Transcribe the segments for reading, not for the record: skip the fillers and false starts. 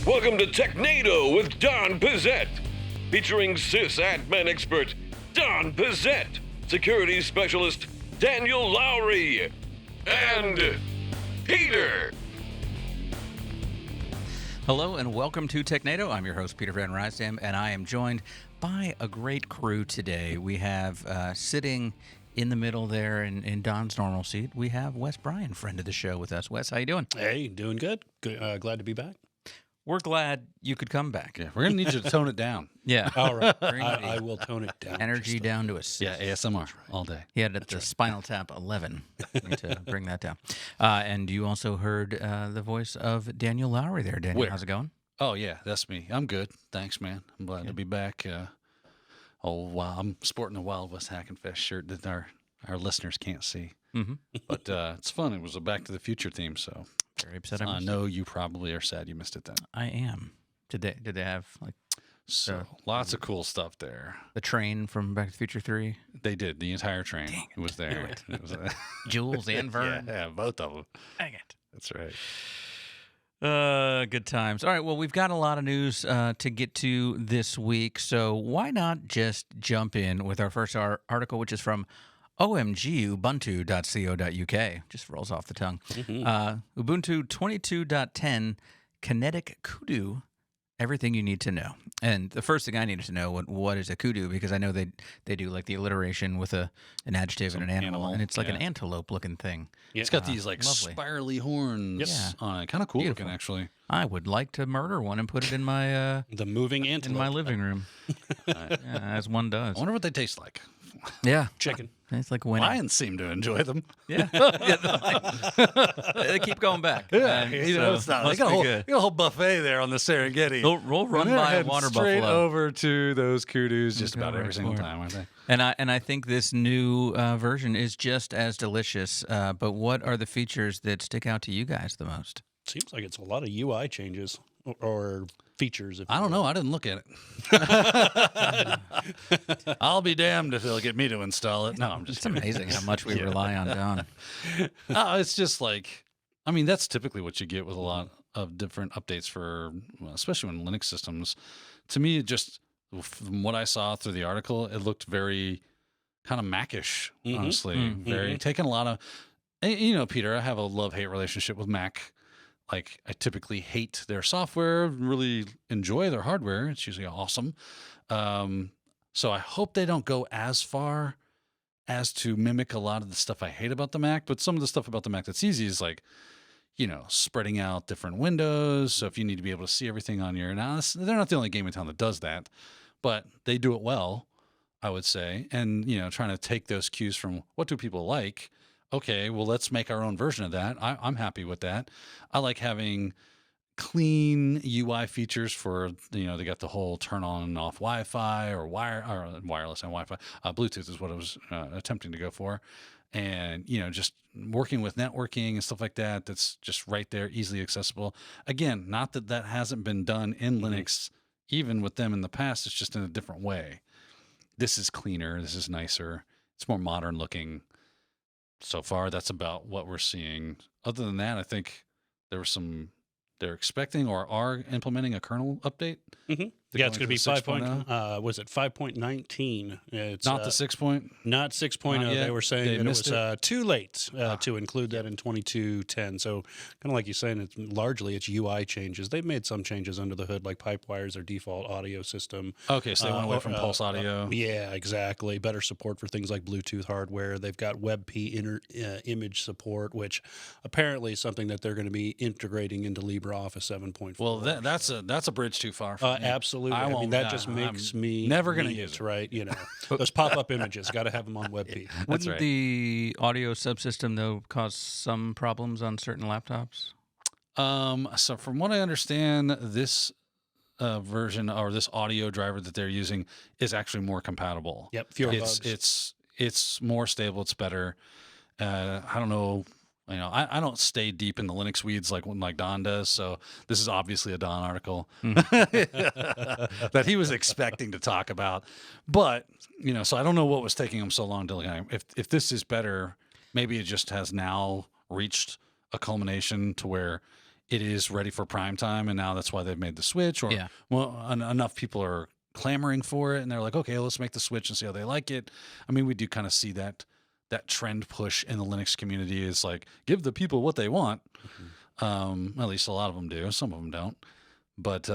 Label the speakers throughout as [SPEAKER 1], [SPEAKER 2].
[SPEAKER 1] Welcome to Technado with Don Pizzette, featuring sysadmin expert Don Pizzette, security specialist Daniel Lowry, and Peter.
[SPEAKER 2] Hello and welcome to Technado. I'm your host, Peter Van Rysdam, and I am joined by a great crew today. We have sitting in the middle there in Don's normal seat, we have Wes Bryan, friend of the show, with us. Wes, how you doing?
[SPEAKER 3] Hey, doing good. Glad to be back.
[SPEAKER 2] We're glad you could come back.
[SPEAKER 4] Yeah, we're going to need you to tone it down.
[SPEAKER 2] Yeah.
[SPEAKER 3] All right. I will tone it down.
[SPEAKER 2] Energy down to a 6.
[SPEAKER 4] Yeah, ASMR all day.
[SPEAKER 2] He had it at the Spinal Tap 11. Need to bring that down. And you also heard the voice of Daniel Lowry there. Daniel, how's it going?
[SPEAKER 4] Oh, yeah, that's me. I'm good. Thanks, man. I'm glad to be back. Wow. I'm sporting a Wild West Hack and Fest shirt that our listeners can't see.
[SPEAKER 2] Mm-hmm.
[SPEAKER 4] But it's fun. It was a Back to the Future theme, so
[SPEAKER 2] Very upset
[SPEAKER 4] I know you probably are sad you missed it then.
[SPEAKER 2] I am. Did they have like
[SPEAKER 4] Lots of cool stuff there.
[SPEAKER 2] the train from Back to the Future 3?
[SPEAKER 4] They did. The entire train was there. It was,
[SPEAKER 2] Jules and Vern?
[SPEAKER 4] yeah, both of them.
[SPEAKER 2] Dang it.
[SPEAKER 4] That's right.
[SPEAKER 2] Good times. All right, well, we've got a lot of news to get to this week, so why not just jump in with our first article, which is from omgubuntu.co.uk. Just rolls off the tongue.
[SPEAKER 3] Mm-hmm.
[SPEAKER 2] Ubuntu 22.10 Kinetic Kudu. Everything you need to know. And the first thing I needed to know, what is a kudu? Because I know they do like the alliteration with an adjective and an animal, and it's like an antelope-looking thing.
[SPEAKER 3] Yeah.
[SPEAKER 4] It's got these like
[SPEAKER 2] lovely.
[SPEAKER 4] spirally horns on it. Kind of cool
[SPEAKER 2] Beautiful.
[SPEAKER 4] looking, actually.
[SPEAKER 2] I would like to murder one and put it in my
[SPEAKER 3] The moving
[SPEAKER 2] in
[SPEAKER 3] antelope.
[SPEAKER 2] my living room, as one does.
[SPEAKER 4] I wonder what they taste like.
[SPEAKER 2] Yeah,
[SPEAKER 3] Chicken.
[SPEAKER 2] it's like winning.
[SPEAKER 4] Lions seem to enjoy them.
[SPEAKER 2] Yeah, they keep going back.
[SPEAKER 4] You know, it's not. They got a whole buffet there on the Serengeti.
[SPEAKER 2] We'll run
[SPEAKER 4] They're
[SPEAKER 2] by a
[SPEAKER 4] heading
[SPEAKER 2] water
[SPEAKER 4] straight
[SPEAKER 2] buffalo.
[SPEAKER 4] over to those kudus just about
[SPEAKER 2] right
[SPEAKER 4] every single
[SPEAKER 2] for it.
[SPEAKER 4] time, aren't they?
[SPEAKER 2] And I think this new version is just as delicious. But what are the features that stick out to you guys the most?
[SPEAKER 3] Seems like it's a lot of UI changes or features.
[SPEAKER 4] I don't know. I didn't look at it. I'll be damned if they'll get me to install it. No, I'm just
[SPEAKER 2] It's amazing how much we rely on Don.
[SPEAKER 4] No, it's just like, I mean, that's typically what you get with a lot of different updates for, especially when Linux systems. To me, it just, from what I saw through the article, it looked very kind of Mac-ish, honestly. Very taking a lot of, you know, Peter, I have a love-hate relationship with Mac. Like, I typically hate their software, really enjoy their hardware. It's usually awesome. So I hope they don't go as far as to mimic a lot of the stuff I hate about the Mac. But some of the stuff about the Mac that's easy is like, you know, spreading out different windows. So if you need to be able to see everything on your, now they're not the only game in town that does that, but they do it well, I would say. And, you know, trying to take those cues from what do people like. Okay, well, let's make our own version of that. I'm happy with that. I like having clean UI features for, you know, they got the whole turn on and off Wi-Fi or wireless and Wi-Fi. Bluetooth is what I was attempting to go for. And, you know, just working with networking and stuff like that, that's just right there, easily accessible. Again, not that that hasn't been done in Linux, even with them in the past. It's just in a different way. This is cleaner. This is nicer. It's more modern looking. So far, that's about what we're seeing. Other than that, I think they're expecting or are implementing a kernel update.
[SPEAKER 3] Mm-hmm. Yeah, it's going to be 5.0. Was it 5.19? It's
[SPEAKER 4] not the 6 point?
[SPEAKER 3] Not 6.0. They were saying that it was too late to include that in 22.10. So kind of like you're saying, it's largely it's UI changes. They've made some changes under the hood, like Pipewire's their default audio system.
[SPEAKER 4] Okay, so they went away from Pulse Audio.
[SPEAKER 3] Yeah, exactly. Better support for things like Bluetooth hardware. They've got WebP image support, which apparently is something that they're going to be integrating into LibreOffice 7.4.
[SPEAKER 4] Well, that's a bridge too far for me.
[SPEAKER 3] Absolutely. I mean, that just makes me
[SPEAKER 4] never going to use
[SPEAKER 3] it, right? You know, those pop-up images, got to have them on WebP.
[SPEAKER 2] Wouldn't
[SPEAKER 4] right.
[SPEAKER 2] the audio subsystem, though, cause some problems on certain laptops?
[SPEAKER 4] So from what I understand, this version or this audio driver that they're using is actually more compatible.
[SPEAKER 3] Yep, fewer bugs.
[SPEAKER 4] It's more stable. It's better. I don't know. You know, I don't stay deep in the Linux weeds like Don does, so this is obviously a Don article that he was expecting to talk about. But, you know, so I don't know what was taking him so long to look at. If this is better, maybe it just has now reached a culmination to where it is ready for prime time, and now that's why they've made the switch. Or enough people are clamoring for it, and they're like, okay, let's make the switch and see how they like it. I mean, we do kind of see that trend push in the Linux community is like, give the people what they want. At least a lot of them do. Some of them don't. But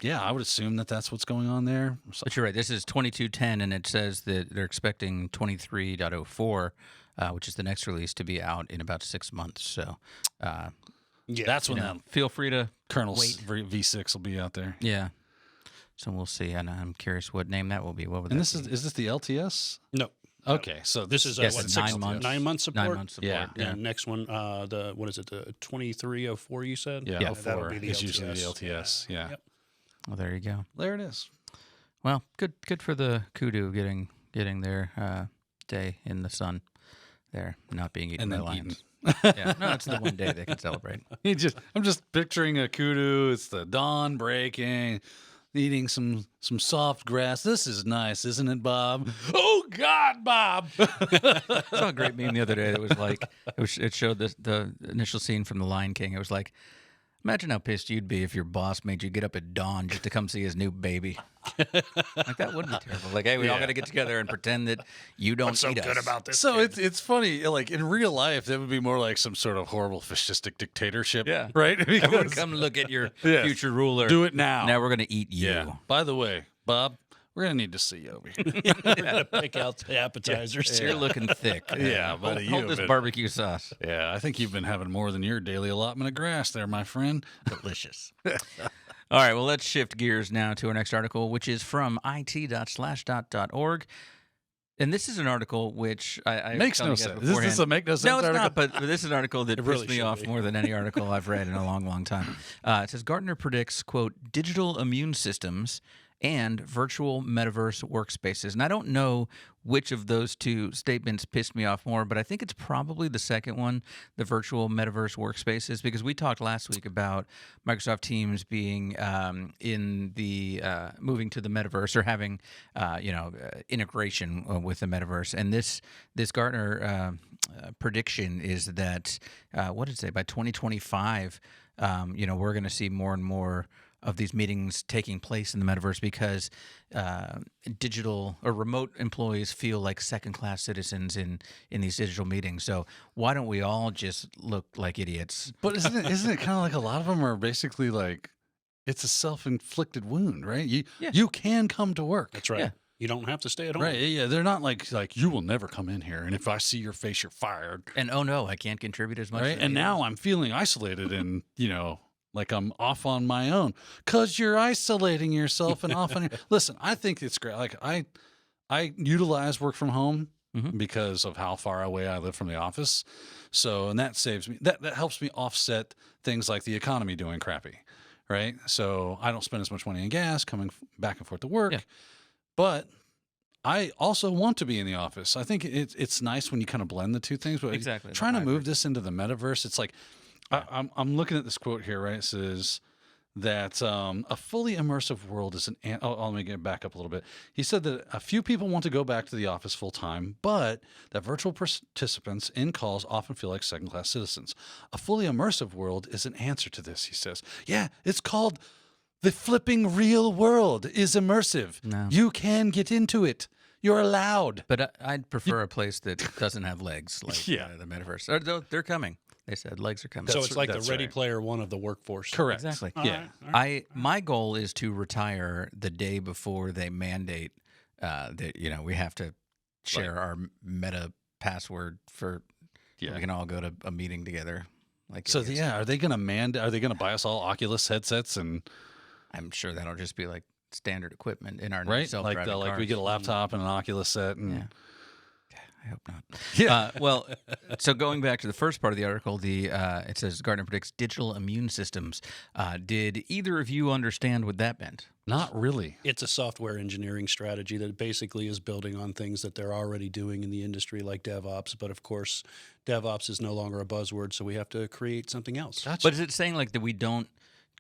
[SPEAKER 4] yeah, I would assume that that's what's going on there. So,
[SPEAKER 2] But you're right. This is 22.10, and it says that they're expecting 23.04, which is the next release, to be out in about 6 months. So
[SPEAKER 4] that's when that
[SPEAKER 2] feel free to
[SPEAKER 4] kernel
[SPEAKER 2] wait.
[SPEAKER 4] V6 will be out there.
[SPEAKER 2] Yeah. So we'll see, and I'm curious what name that will be. What would
[SPEAKER 4] And
[SPEAKER 2] that
[SPEAKER 4] this
[SPEAKER 2] be?
[SPEAKER 4] is this the LTS?
[SPEAKER 3] No.
[SPEAKER 4] Okay, so
[SPEAKER 3] This is
[SPEAKER 2] yes,
[SPEAKER 3] what,
[SPEAKER 2] it's
[SPEAKER 3] 9
[SPEAKER 2] months.
[SPEAKER 3] 9 months support.
[SPEAKER 2] 9 months support.
[SPEAKER 4] Yeah.
[SPEAKER 3] And next one, what is it? The 2304 you said?
[SPEAKER 4] Yeah,
[SPEAKER 3] That'll
[SPEAKER 4] 04
[SPEAKER 3] be the
[SPEAKER 4] is
[SPEAKER 3] LTS.
[SPEAKER 4] usually the LTS. Yeah.
[SPEAKER 3] Yep.
[SPEAKER 2] Well, there you go.
[SPEAKER 4] There it is.
[SPEAKER 2] Well, good for the Kudu getting their day in the sun there, not being eaten
[SPEAKER 4] And
[SPEAKER 2] by
[SPEAKER 4] then
[SPEAKER 2] lions. Yeah, no, it's the one day they can celebrate.
[SPEAKER 4] I'm just picturing a kudu. It's the dawn breaking, eating some soft grass. This is nice, isn't it, Bob? Oh God, Bob!
[SPEAKER 2] I saw a great meme the other day that was like it showed the initial scene from The Lion King. It was like, imagine how pissed you'd be if your boss made you get up at dawn just to come see his new baby. Like, that would be terrible. Like, hey, we all got to get together and pretend that you don't
[SPEAKER 3] What's so
[SPEAKER 2] eat
[SPEAKER 3] good
[SPEAKER 2] us.
[SPEAKER 3] about this?
[SPEAKER 4] So
[SPEAKER 3] kid?
[SPEAKER 4] it's funny. Like in real life, that would be more like some sort of horrible fascistic dictatorship.
[SPEAKER 2] Yeah.
[SPEAKER 4] Right.
[SPEAKER 2] Everyone
[SPEAKER 4] Because-
[SPEAKER 2] come look at your
[SPEAKER 4] Yes.
[SPEAKER 2] future ruler.
[SPEAKER 4] Do it now.
[SPEAKER 2] Now we're gonna eat you.
[SPEAKER 4] Yeah. By the way, Bob, we're gonna need to see you over here.
[SPEAKER 3] to pick out the appetizers.
[SPEAKER 2] You're looking thick.
[SPEAKER 4] Yeah,
[SPEAKER 2] Hold,
[SPEAKER 4] buddy,
[SPEAKER 2] hold
[SPEAKER 4] you
[SPEAKER 2] this
[SPEAKER 4] have been-
[SPEAKER 2] barbecue sauce.
[SPEAKER 4] Yeah, I think you've been having more than your daily allotment of grass there, my friend.
[SPEAKER 2] Delicious. All right, well, let's shift gears now to our next article, which is from it.slashdot.org. And this is an article which I
[SPEAKER 4] Makes
[SPEAKER 2] was
[SPEAKER 4] no
[SPEAKER 2] telling you guys
[SPEAKER 4] sense. Is
[SPEAKER 2] beforehand.
[SPEAKER 4] this a make no sense
[SPEAKER 2] No, it's
[SPEAKER 4] article?
[SPEAKER 2] not, but this is an article that
[SPEAKER 3] It
[SPEAKER 2] pissed
[SPEAKER 3] really
[SPEAKER 2] me
[SPEAKER 3] should
[SPEAKER 2] off
[SPEAKER 3] be.
[SPEAKER 2] more than any article I've read in a long, long time. It says Gartner predicts, quote, digital immune systems and virtual metaverse workspaces. And I don't know which of those two statements pissed me off more, but I think it's probably the second one, the virtual metaverse workspaces, because we talked last week about Microsoft Teams being in the moving to the metaverse or having integration with the metaverse. And this Gartner prediction is that what did it say? By 2025, we're going to see more and more of these meetings taking place in the metaverse because digital or remote employees feel like second-class citizens in these digital meetings. So why don't we all just look like idiots?
[SPEAKER 4] But isn't it kind of like a lot of them are basically like it's a self-inflicted wound, right? You can come to work.
[SPEAKER 3] That's right.
[SPEAKER 2] Yeah.
[SPEAKER 3] You don't have to stay at home.
[SPEAKER 4] Right. Yeah. They're not like you will never come in here, and if I see your face, you're fired.
[SPEAKER 2] And oh no, I can't contribute as much.
[SPEAKER 4] Right.
[SPEAKER 2] as
[SPEAKER 4] And
[SPEAKER 2] I
[SPEAKER 4] now I'm feeling isolated and like I'm off on my own because you're isolating yourself and off on your. Listen, I think it's great. Like I utilize work from home because of how far away I live from the office. So, and that saves me, that helps me offset things like the economy doing crappy. Right. So I don't spend as much money on gas coming back and forth to work, but I also want to be in the office. I think it's nice when you kind of blend the two things, but
[SPEAKER 2] Exactly.
[SPEAKER 4] trying to move this into the metaverse, it's like, I'm looking at this quote here, right? It says that a fully immersive world is let me get back up a little bit. He said that a few people want to go back to the office full time, but that virtual participants in calls often feel like second-class citizens. A fully immersive world is an answer to this, he says. Yeah, it's called the flipping real world is immersive.
[SPEAKER 2] No.
[SPEAKER 4] You can get into it. You're allowed.
[SPEAKER 2] But I'd prefer a place that doesn't have legs, like the metaverse. They're coming. They said legs are coming.
[SPEAKER 3] So it's like the
[SPEAKER 4] that's
[SPEAKER 3] Ready
[SPEAKER 4] right.
[SPEAKER 3] Player One of the workforce.
[SPEAKER 4] Correct.
[SPEAKER 2] Exactly.
[SPEAKER 4] Yeah.
[SPEAKER 2] My goal is to retire the day before they mandate that we have to share our meta password for so we can all go to a meeting together. Like
[SPEAKER 4] So
[SPEAKER 2] idiots.
[SPEAKER 4] are they going to Are they going to buy us all Oculus headsets and
[SPEAKER 2] I'm sure that'll just be like standard equipment in our new
[SPEAKER 4] right?
[SPEAKER 2] self-driving
[SPEAKER 4] Like we
[SPEAKER 2] cars.
[SPEAKER 4] get a laptop and an Oculus set and
[SPEAKER 2] Yeah. I hope not.
[SPEAKER 4] Yeah.
[SPEAKER 2] Well, so going back to the first part of the article, it says Gartner predicts digital immune systems. Did either of you understand what that meant?
[SPEAKER 4] not really.
[SPEAKER 3] It's a software engineering strategy that basically is building on things that they're already doing in the industry, like DevOps. But of course, DevOps is no longer a buzzword, so we have to create something else.
[SPEAKER 4] Gotcha.
[SPEAKER 2] But is it saying like that we don't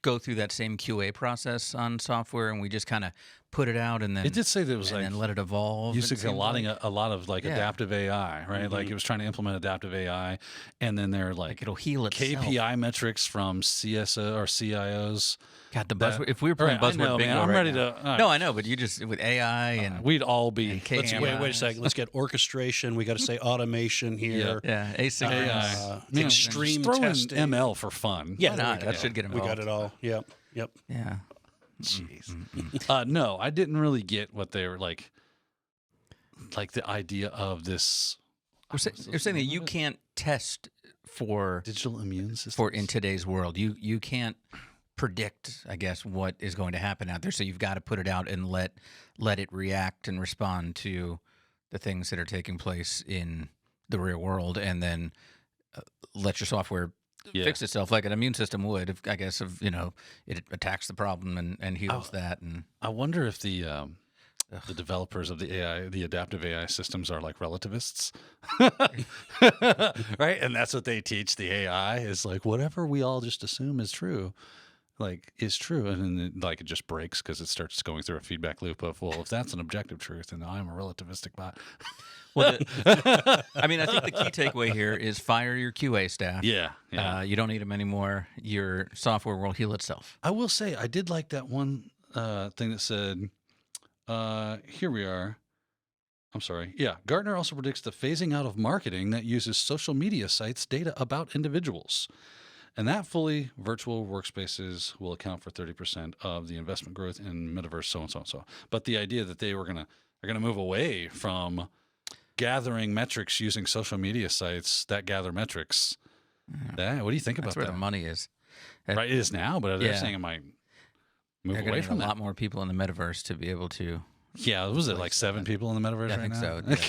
[SPEAKER 2] go through that same QA process on software and we just kind of put it out and then
[SPEAKER 4] It did say that it was
[SPEAKER 2] and
[SPEAKER 4] like
[SPEAKER 2] then let it evolve.
[SPEAKER 4] using
[SPEAKER 2] it seemed like.
[SPEAKER 4] a lot of like
[SPEAKER 2] Yeah.
[SPEAKER 4] adaptive AI, right? Like it was trying to implement adaptive AI, and then they're like
[SPEAKER 2] it'll heal itself.
[SPEAKER 4] KPI metrics from CSO or CIOs.
[SPEAKER 2] God, the
[SPEAKER 4] that-
[SPEAKER 2] buzzword. If we were playing
[SPEAKER 4] All right, I
[SPEAKER 2] buzzword
[SPEAKER 4] know,
[SPEAKER 2] bingo,
[SPEAKER 4] man, I'm
[SPEAKER 2] right
[SPEAKER 4] ready
[SPEAKER 2] now.
[SPEAKER 4] to. all right.
[SPEAKER 2] No, I know, but you just with AI and
[SPEAKER 4] We'd all be.
[SPEAKER 2] and KPI.
[SPEAKER 3] Wait a second. Let's get orchestration. We got to say automation here.
[SPEAKER 2] yeah, asynchronous.
[SPEAKER 4] AI. Man,
[SPEAKER 3] extreme
[SPEAKER 4] just throw in
[SPEAKER 3] testing.
[SPEAKER 4] ML for fun.
[SPEAKER 3] Yeah,
[SPEAKER 2] Why
[SPEAKER 3] there we
[SPEAKER 2] not?
[SPEAKER 3] go.
[SPEAKER 2] That should get
[SPEAKER 3] We got
[SPEAKER 2] involved.
[SPEAKER 3] it all. Yep.
[SPEAKER 2] Yeah.
[SPEAKER 4] Jeez. No, I didn't really get what they were like the idea of this.
[SPEAKER 2] You're saying that you can't test for
[SPEAKER 4] Digital immune system
[SPEAKER 2] for in today's world. You can't predict, I guess, what is going to happen out there. So you've got to put it out and let it react and respond to the things that are taking place in the real world, and then let your software fix itself like an immune system would. If, I guess, if it attacks the problem and heals that. And
[SPEAKER 4] I wonder if the developers of the AI, the adaptive AI systems, are like relativists, right? And that's what they teach the AI is like whatever we all just assume is true, is true, and then it just breaks because it starts going through a feedback loop of, well, if that's an objective truth, then I'm a relativistic bot.
[SPEAKER 2] well, I mean, I think the key takeaway here is fire your QA staff.
[SPEAKER 4] Yeah.
[SPEAKER 2] You don't need them anymore. Your software will heal itself.
[SPEAKER 4] I will say I did like that one thing that said, here we are. I'm sorry. Yeah. Gartner also predicts the phasing out of marketing that uses social media sites' data about individuals. And that fully virtual workspaces will account for 30% of the investment growth in Metaverse, so and so and so. But the idea that they're going to move away from gathering metrics using social media sites that gather metrics. What do you think about
[SPEAKER 2] That's where
[SPEAKER 4] that?
[SPEAKER 2] the money is.
[SPEAKER 4] Right, it is now, but they're saying it might move
[SPEAKER 2] They're
[SPEAKER 4] away
[SPEAKER 2] going to
[SPEAKER 4] from
[SPEAKER 2] need a
[SPEAKER 4] that.
[SPEAKER 2] lot more people in the metaverse to be able to.
[SPEAKER 4] Yeah, was it like 7 people in the metaverse
[SPEAKER 2] I
[SPEAKER 4] right
[SPEAKER 2] think
[SPEAKER 4] now?
[SPEAKER 2] so.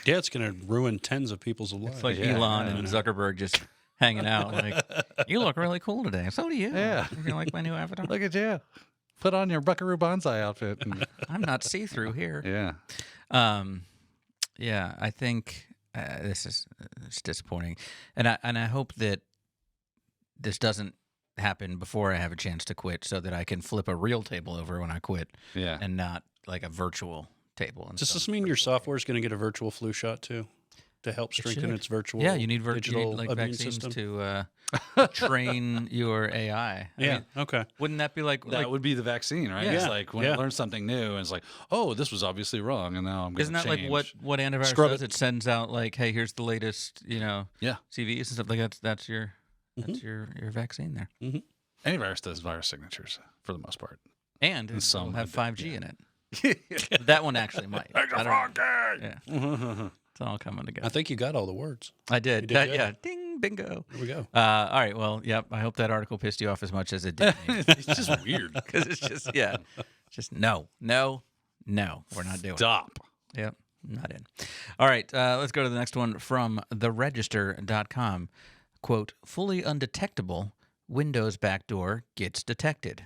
[SPEAKER 3] Yeah, it's going to ruin tens of people's lives.
[SPEAKER 2] It's like
[SPEAKER 4] Yeah,
[SPEAKER 2] Elon and Zuckerberg just hanging out. Like, you look really cool today. So do you.
[SPEAKER 4] Yeah.
[SPEAKER 2] You like my new avatar?
[SPEAKER 4] Look at you. Put on your Buckaroo Banzai outfit. And,
[SPEAKER 2] I'm not see-through here.
[SPEAKER 4] yeah.
[SPEAKER 2] Yeah, I think this is it's disappointing, and I hope that this doesn't happen before I have a chance to quit, so that I can flip a real table over when I quit,
[SPEAKER 4] Yeah.
[SPEAKER 2] and not like a virtual table. And
[SPEAKER 3] Does
[SPEAKER 2] stuff.
[SPEAKER 3] this mean your software is going to get a virtual flu shot too, to help strengthen
[SPEAKER 2] should.
[SPEAKER 3] its virtual?
[SPEAKER 2] Yeah, you need
[SPEAKER 3] digital
[SPEAKER 2] like
[SPEAKER 3] immune
[SPEAKER 2] vaccines
[SPEAKER 3] system?
[SPEAKER 2] to train your AI. I
[SPEAKER 3] Yeah.
[SPEAKER 2] mean,
[SPEAKER 3] Okay.
[SPEAKER 2] wouldn't that be like
[SPEAKER 4] That would be the vaccine, right?
[SPEAKER 2] Yeah.
[SPEAKER 4] It's like when it learns something new, and it's like, oh, this was obviously wrong, and now I'm going to
[SPEAKER 2] Isn't that like what antivirus
[SPEAKER 3] Scrub
[SPEAKER 2] does? It sends out like, hey, here's the latest,
[SPEAKER 4] Yeah.
[SPEAKER 2] CVEs and stuff like that. That's your vaccine there,
[SPEAKER 4] Antivirus does virus signatures for the most part.
[SPEAKER 2] and
[SPEAKER 4] And some
[SPEAKER 2] it'll have
[SPEAKER 4] of it,
[SPEAKER 2] 5G in it. That one actually might. I don't know. Yeah,
[SPEAKER 3] I
[SPEAKER 2] it's all coming together.
[SPEAKER 3] think you got all the words.
[SPEAKER 2] I did.
[SPEAKER 3] You did good.
[SPEAKER 2] Yeah, ding, bingo.
[SPEAKER 3] There we go.
[SPEAKER 2] All right. Well, yep. I hope that article pissed you off as much as it did me.
[SPEAKER 4] It's just weird.
[SPEAKER 2] Because it's just no, we're not doing it.
[SPEAKER 4] Stop.
[SPEAKER 2] Yep, not in. All right, let's go to the next one from theregister.com. Quote, fully undetectable, Windows backdoor gets detected.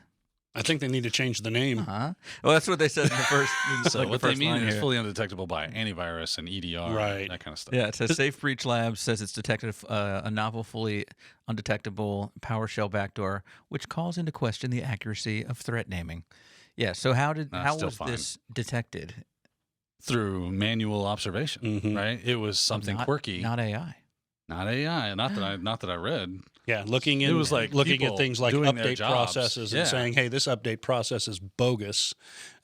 [SPEAKER 3] I think they need to change the name.
[SPEAKER 2] Huh? Well, that's what they said in the first.
[SPEAKER 4] So
[SPEAKER 2] like the
[SPEAKER 4] what they
[SPEAKER 2] first
[SPEAKER 4] mean
[SPEAKER 2] line
[SPEAKER 4] is
[SPEAKER 2] here.
[SPEAKER 4] fully undetectable by antivirus and EDR,
[SPEAKER 3] Right.
[SPEAKER 4] that kind of stuff.
[SPEAKER 2] Yeah, it says Safe Breach Labs says it's detected a novel, fully undetectable PowerShell backdoor, which calls into question the accuracy of threat naming. Yeah. So how
[SPEAKER 4] still
[SPEAKER 2] was
[SPEAKER 4] fine.
[SPEAKER 2] this detected?
[SPEAKER 4] Through manual observation, right? It was something quirky,
[SPEAKER 2] Not AI.
[SPEAKER 4] not AI. Not that I read.
[SPEAKER 3] Yeah, looking
[SPEAKER 4] It was like
[SPEAKER 3] looking at
[SPEAKER 4] people
[SPEAKER 3] things like
[SPEAKER 4] doing their
[SPEAKER 3] update
[SPEAKER 4] jobs.
[SPEAKER 3] processes
[SPEAKER 4] Yeah.
[SPEAKER 3] and saying, "Hey, this update process is bogus,"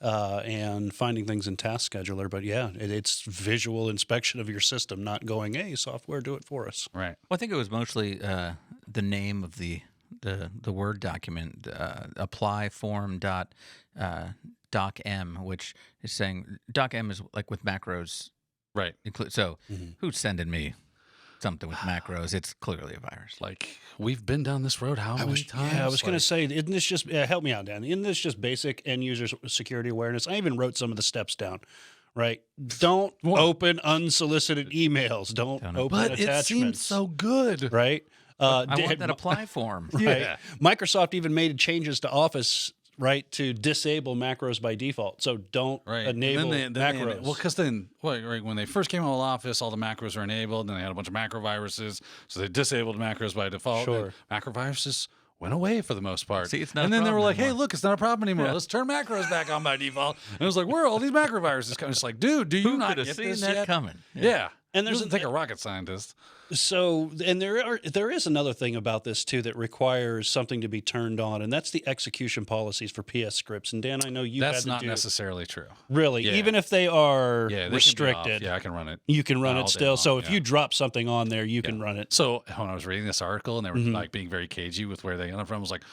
[SPEAKER 3] and finding things in Task Scheduler. But yeah, it's visual inspection of your system, not going, "Hey, software, do it for us."
[SPEAKER 4] Right.
[SPEAKER 2] Well, I think it was mostly the name of the Word document, apply form .docm, which is saying docm is like with macros.
[SPEAKER 4] Right.
[SPEAKER 2] So who's sending me something with macros? It's clearly a virus.
[SPEAKER 4] Like we've been down this road how many times?
[SPEAKER 3] Yeah, I was going to
[SPEAKER 4] Like,
[SPEAKER 3] say, isn't this just help me out, Dan? Isn't this just basic end user security awareness? I even wrote some of the steps down. Right? Don't open unsolicited emails. Don't open
[SPEAKER 4] but
[SPEAKER 3] attachments.
[SPEAKER 4] it seems so good.
[SPEAKER 3] Right?
[SPEAKER 2] I want that apply form.
[SPEAKER 3] Right.
[SPEAKER 4] Yeah.
[SPEAKER 3] Microsoft even made changes to Office, right, to disable macros by default. So don't
[SPEAKER 4] Right.
[SPEAKER 3] enable macros.
[SPEAKER 4] Well, because then, right, when they first came out with Office, all the macros were enabled. Then they had a bunch of macro viruses, so they disabled macros by default.
[SPEAKER 3] Sure.
[SPEAKER 4] And macro viruses went away for the most part.
[SPEAKER 2] See, it's not
[SPEAKER 4] and
[SPEAKER 2] a
[SPEAKER 4] then they were
[SPEAKER 2] problem
[SPEAKER 4] like, hey,
[SPEAKER 2] anymore.
[SPEAKER 4] look, it's not a problem anymore.
[SPEAKER 2] Yeah.
[SPEAKER 4] Let's turn macros back on by default. And it was like, where are all these macro viruses coming? It's like, dude, do you
[SPEAKER 2] Who
[SPEAKER 4] not
[SPEAKER 2] could
[SPEAKER 4] get
[SPEAKER 2] have seen
[SPEAKER 4] this
[SPEAKER 2] that
[SPEAKER 4] yet?
[SPEAKER 2] coming?
[SPEAKER 4] Yeah.
[SPEAKER 3] And
[SPEAKER 4] It
[SPEAKER 3] there's
[SPEAKER 4] doesn't take a rocket scientist.
[SPEAKER 3] So, and there is another thing about this too that requires something to be turned on, and that's the execution policies for PS scripts. And Dan, I know you
[SPEAKER 4] That's
[SPEAKER 3] had to
[SPEAKER 4] not
[SPEAKER 3] do
[SPEAKER 4] necessarily true.
[SPEAKER 3] really,
[SPEAKER 4] Yeah.
[SPEAKER 3] even if they are
[SPEAKER 4] Yeah, they can be off.
[SPEAKER 3] restricted.
[SPEAKER 4] Yeah, I can run it.
[SPEAKER 3] You can run
[SPEAKER 4] all
[SPEAKER 3] it
[SPEAKER 4] day
[SPEAKER 3] still.
[SPEAKER 4] long,
[SPEAKER 3] So if
[SPEAKER 4] yeah.
[SPEAKER 3] you drop something on there, you can run it.
[SPEAKER 4] So when I was reading this article and they were
[SPEAKER 3] Mhm.
[SPEAKER 4] like being very cagey with where they got it from, I was like,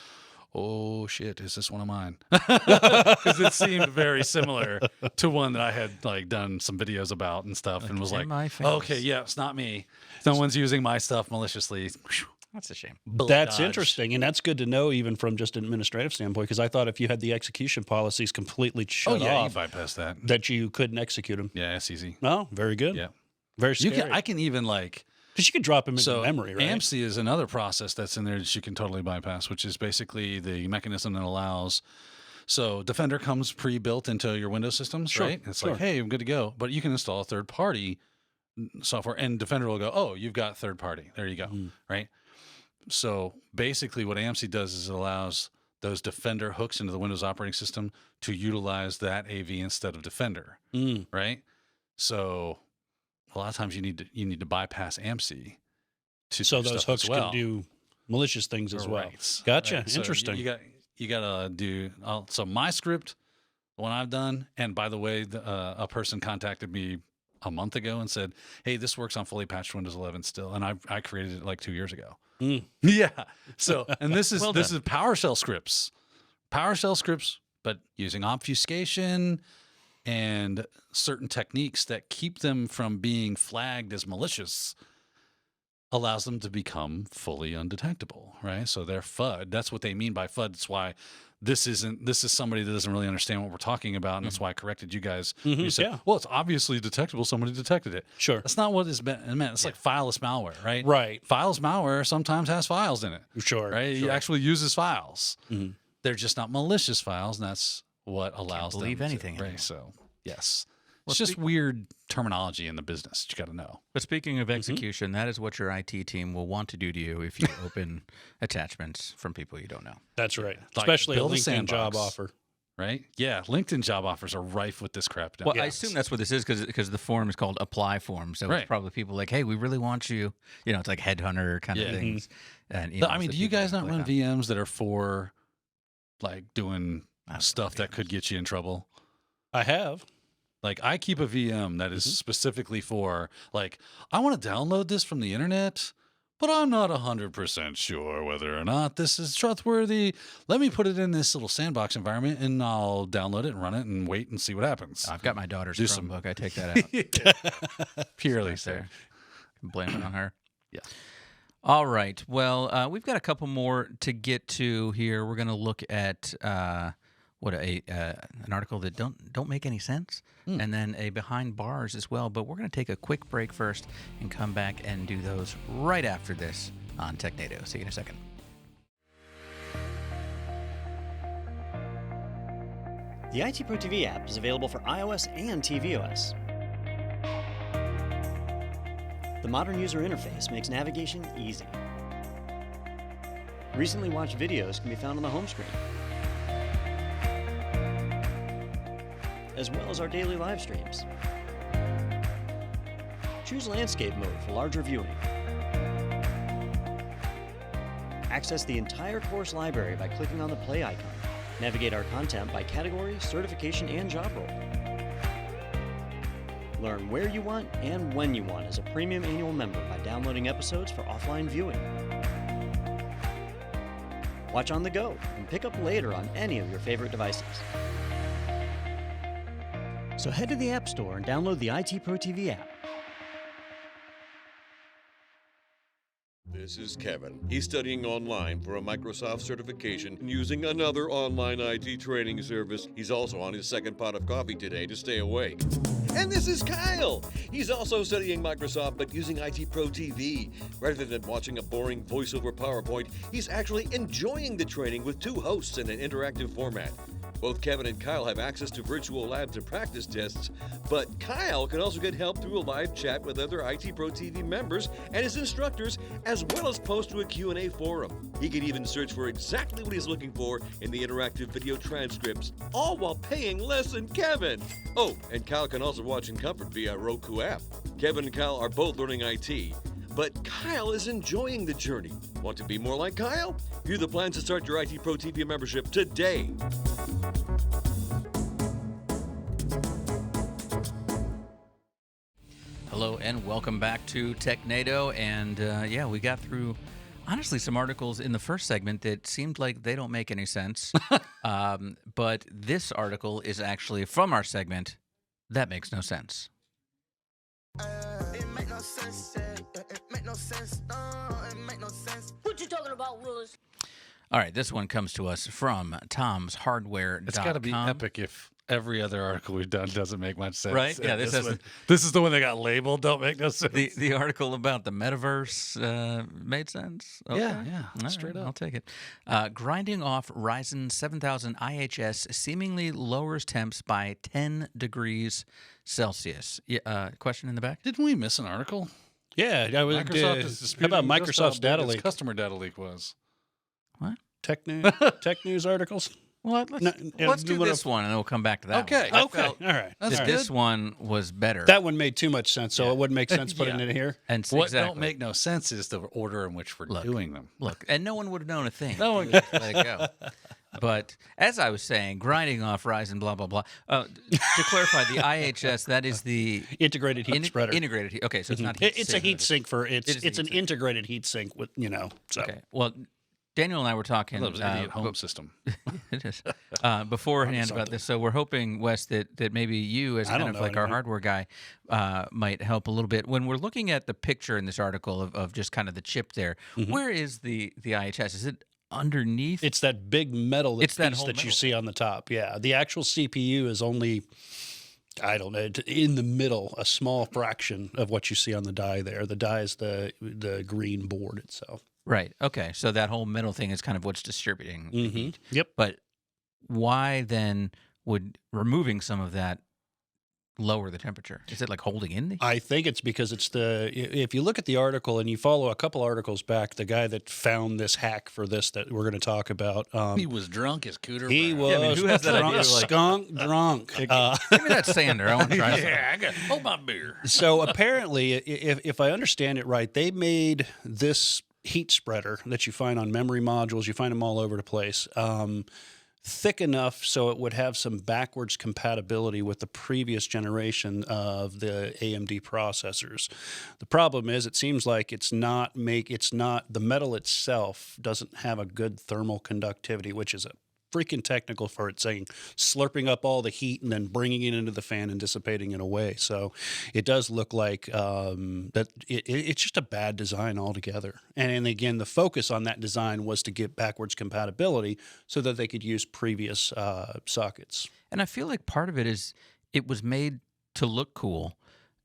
[SPEAKER 4] oh shit, is this one of mine? Because it seemed very similar to one that I had like done some videos about and stuff, and was
[SPEAKER 2] in
[SPEAKER 4] like,
[SPEAKER 2] my face.
[SPEAKER 4] okay, yeah, it's not me. No one's using my stuff maliciously.
[SPEAKER 2] That's a shame.
[SPEAKER 4] Bullet
[SPEAKER 3] That's
[SPEAKER 4] dodge.
[SPEAKER 3] interesting, and that's good to know even from just an administrative standpoint. Because I thought if you had the execution policies completely
[SPEAKER 4] Oh
[SPEAKER 3] shut
[SPEAKER 4] yeah, you
[SPEAKER 3] off,
[SPEAKER 4] bypass that.
[SPEAKER 3] that you couldn't execute them.
[SPEAKER 4] Yeah, it's easy.
[SPEAKER 3] No, very good.
[SPEAKER 4] Yeah,
[SPEAKER 3] Very
[SPEAKER 4] you
[SPEAKER 3] scary.
[SPEAKER 4] can. I can even like.
[SPEAKER 3] Because you can drop them into
[SPEAKER 4] So
[SPEAKER 3] memory, right?
[SPEAKER 4] AMC is another process that's in there that you can totally bypass, which is basically the mechanism that allows. So Defender comes pre-built into your Windows systems,
[SPEAKER 3] Sure,
[SPEAKER 4] right? It's
[SPEAKER 3] sure.
[SPEAKER 4] like, hey, I'm good to go. But you can install a third-party software, and Defender will go, oh, you've got third-party. There you go, right? So basically what AMC does is it allows those Defender hooks into the Windows operating system to utilize that AV instead of Defender, right? So a lot of times you need to bypass AMC to
[SPEAKER 3] So
[SPEAKER 4] do
[SPEAKER 3] those
[SPEAKER 4] stuff as
[SPEAKER 3] hooks
[SPEAKER 4] well.
[SPEAKER 3] can do malicious things as well.
[SPEAKER 4] Right.
[SPEAKER 3] Gotcha.
[SPEAKER 4] Right. So
[SPEAKER 3] Interesting.
[SPEAKER 4] You gotta do. So my script, the one I've done, and by the way, a person contacted me a month ago and said, "Hey, this works on fully patched Windows 11 still," and I created it like 2 years ago. Yeah. So, and this is
[SPEAKER 2] Well
[SPEAKER 4] this
[SPEAKER 2] done.
[SPEAKER 4] is PowerShell scripts, but using obfuscation and certain techniques that keep them from being flagged as malicious allows them to become fully undetectable, right? So they're FUD. That's what they mean by FUD. That's why this is somebody that doesn't really understand what we're talking about, and that's why I corrected you guys. You said,
[SPEAKER 3] yeah.
[SPEAKER 4] well, it's obviously detectable. Somebody detected it.
[SPEAKER 3] Sure.
[SPEAKER 4] That's not what it's meant. It's like fileless malware, right?
[SPEAKER 3] Right.
[SPEAKER 4] Fileless malware sometimes has files in it,
[SPEAKER 3] Sure.
[SPEAKER 4] right? It
[SPEAKER 3] Sure.
[SPEAKER 4] actually uses files. They're just not malicious files, and that's what allows them
[SPEAKER 2] believe anything
[SPEAKER 4] to, right?
[SPEAKER 2] anymore.
[SPEAKER 4] So, yes.
[SPEAKER 2] Well,
[SPEAKER 4] It's just weird terminology in the business that you got to know.
[SPEAKER 2] But speaking of execution, that is what your IT team will want to do to you if you open attachments from people you don't know.
[SPEAKER 3] That's right.
[SPEAKER 4] Like,
[SPEAKER 3] Especially a
[SPEAKER 4] build a
[SPEAKER 3] LinkedIn job
[SPEAKER 4] sandbox.
[SPEAKER 3] offer.
[SPEAKER 4] Right? Yeah. LinkedIn job offers are rife with this crap now.
[SPEAKER 2] Well, I assume that's what this is because the form is called apply form. So
[SPEAKER 4] Right.
[SPEAKER 2] it's probably people like, hey, we really want you. You know, it's like headhunter kind
[SPEAKER 4] Yeah.
[SPEAKER 2] of things. And
[SPEAKER 4] I
[SPEAKER 2] emails
[SPEAKER 4] mean,
[SPEAKER 2] that
[SPEAKER 4] do you
[SPEAKER 2] people
[SPEAKER 4] guys not
[SPEAKER 2] click
[SPEAKER 4] run
[SPEAKER 2] on.
[SPEAKER 4] VMs that are for like doing
[SPEAKER 2] I don't
[SPEAKER 4] stuff
[SPEAKER 2] know
[SPEAKER 4] that could get you in trouble?
[SPEAKER 3] I have.
[SPEAKER 4] Like I keep a VM that is specifically for like, I want to download this from the internet, but I'm not 100% sure whether or not this is trustworthy. Let me put it in this little sandbox environment and I'll download it and run it and wait and see what happens.
[SPEAKER 2] I've got my daughter's
[SPEAKER 4] Do some-
[SPEAKER 2] Chromebook. I take that out.
[SPEAKER 4] Purely
[SPEAKER 2] Right
[SPEAKER 4] so.
[SPEAKER 2] there. Blame it on her.
[SPEAKER 4] Yeah.
[SPEAKER 2] All right. Well, we've got a couple more to get to here. We're going to look at an article that don't make any sense, and then a behind bars as well. But we're going to take a quick break first and come back and do those right after this on Technado. See you in a second.
[SPEAKER 5] The IT Pro TV app is available for iOS and tvOS. The modern user interface makes navigation easy. Recently watched videos can be found on the home screen, as well as our daily live streams. Choose landscape mode for larger viewing. Access the entire course library by clicking on the play icon. Navigate our content by category, certification, and job role. Learn where you want and when you want as a premium annual member by downloading episodes for offline viewing. Watch on the go and pick up later on any of your favorite devices. So head to the App Store and download the IT Pro TV app.
[SPEAKER 1] This is Kevin. He's studying online for a Microsoft certification and using another online IT training service. He's also on his second pot of coffee today to stay awake. And this is Kyle. He's also studying Microsoft but using IT Pro TV. Rather than watching a boring voiceover PowerPoint, he's actually enjoying the training with two hosts in an interactive format. Both Kevin and Kyle have access to virtual labs and practice tests, but Kyle can also get help through a live chat with other IT Pro TV members and his instructors, as well as post to a Q&A forum. He can even search for exactly what he's looking for in the interactive video transcripts, all while paying less than Kevin. Oh, and Kyle can also watch in comfort via a Roku app. Kevin and Kyle are both learning IT, but Kyle is enjoying the journey. Want to be more like Kyle? View the plans to start your IT Pro TV membership today.
[SPEAKER 2] Hello and welcome back to Technado. And we got through, honestly, some articles in the first segment that seemed like they don't make any sense. But this article is actually from our segment that makes no sense.
[SPEAKER 6] It make no sense. It make no sense. It make no sense. What you talking about, Willis?
[SPEAKER 2] All right, this one comes to us from tomshardware.com.
[SPEAKER 4] It's got to be epic if every other article we've done doesn't make much sense.
[SPEAKER 2] Right? Yeah, this
[SPEAKER 4] is the one that got labeled. Don't make no sense.
[SPEAKER 2] The article about the Metaverse made sense? Okay.
[SPEAKER 4] Yeah,
[SPEAKER 2] All
[SPEAKER 4] straight
[SPEAKER 2] right,
[SPEAKER 4] up.
[SPEAKER 2] I'll take it. Grinding off Ryzen 7000 IHS seemingly lowers temps by 10 degrees Celsius. Question in the back?
[SPEAKER 4] Didn't we miss an article?
[SPEAKER 3] Yeah, I was.
[SPEAKER 4] Microsoft is
[SPEAKER 3] How
[SPEAKER 4] disputing
[SPEAKER 3] about
[SPEAKER 4] just
[SPEAKER 3] Microsoft's
[SPEAKER 4] how big
[SPEAKER 3] data
[SPEAKER 4] its
[SPEAKER 3] leak?
[SPEAKER 4] customer data leak was.
[SPEAKER 2] What?
[SPEAKER 3] Tech news articles.
[SPEAKER 2] Well, let's do this one, and then we'll come back to that
[SPEAKER 4] Okay.
[SPEAKER 2] one. I
[SPEAKER 3] Okay, all
[SPEAKER 2] felt
[SPEAKER 3] right.
[SPEAKER 2] that this one was better.
[SPEAKER 3] That one made too much sense, so it wouldn't make sense putting it here.
[SPEAKER 2] And
[SPEAKER 4] What
[SPEAKER 2] exactly.
[SPEAKER 4] don't make no sense is the order in which we're doing them.
[SPEAKER 2] Look, and no one would have known a thing.
[SPEAKER 4] No one-
[SPEAKER 2] We just let it go. But as I was saying, grinding off Ryzen, blah, blah, blah. To clarify, the IHS, that is the
[SPEAKER 3] Integrated heat spreader.
[SPEAKER 2] Integrated heat. Okay, so it's not heat
[SPEAKER 3] It's a
[SPEAKER 2] sink.
[SPEAKER 3] heat sink for
[SPEAKER 2] is a
[SPEAKER 3] it's
[SPEAKER 2] heat
[SPEAKER 3] an
[SPEAKER 2] sink.
[SPEAKER 3] integrated heat sink with So
[SPEAKER 2] Okay, well, Daniel and I were talking
[SPEAKER 4] That was idiot home system.
[SPEAKER 2] it is, beforehand about this. So we're hoping, Wes, that maybe you, as
[SPEAKER 3] I
[SPEAKER 2] kind
[SPEAKER 3] don't
[SPEAKER 2] of
[SPEAKER 3] know
[SPEAKER 2] like our
[SPEAKER 3] anything.
[SPEAKER 2] hardware guy, might help a little bit. When we're looking at the picture in this article of just kind of the chip there, where is the IHS? Is it underneath?
[SPEAKER 3] It's that big metal
[SPEAKER 2] It's that
[SPEAKER 3] piece
[SPEAKER 2] whole
[SPEAKER 3] that you
[SPEAKER 2] metal.
[SPEAKER 3] see on the top. Yeah, the actual CPU is only, I don't know, in the middle, a small fraction of what you see on the die there. The die is the green board itself.
[SPEAKER 2] Right. Okay. So that whole middle thing is kind of what's distributing the heat.
[SPEAKER 3] Yep.
[SPEAKER 2] But why then would removing some of that lower the temperature? Is it like holding in the heat?
[SPEAKER 3] I think it's because if you look at the article and you follow a couple articles back, the guy that found this hack for this that we're going to talk about,
[SPEAKER 4] He was drunk as Cooter.
[SPEAKER 3] he
[SPEAKER 4] Brown.
[SPEAKER 3] was
[SPEAKER 2] Yeah, I mean, who has that
[SPEAKER 3] drunk,
[SPEAKER 2] idea, like-
[SPEAKER 3] skunk drunk.
[SPEAKER 2] Give me that sander. I want to try some.
[SPEAKER 4] Yeah, I got hold my beer.
[SPEAKER 3] So apparently, if I understand it right, they made this heat spreader that you find on memory modules. You find them all over the place. Thick enough so it would have some backwards compatibility with the previous generation of the AMD processors. The problem is, it seems like it's not the metal itself doesn't have a good thermal conductivity, which is a freaking technical for it, saying slurping up all the heat and then bringing it into the fan and dissipating it away. So it does look like that it's just a bad design altogether. And again, the focus on that design was to get backwards compatibility so that they could use previous sockets.
[SPEAKER 2] And I feel like part of it is it was made to look cool.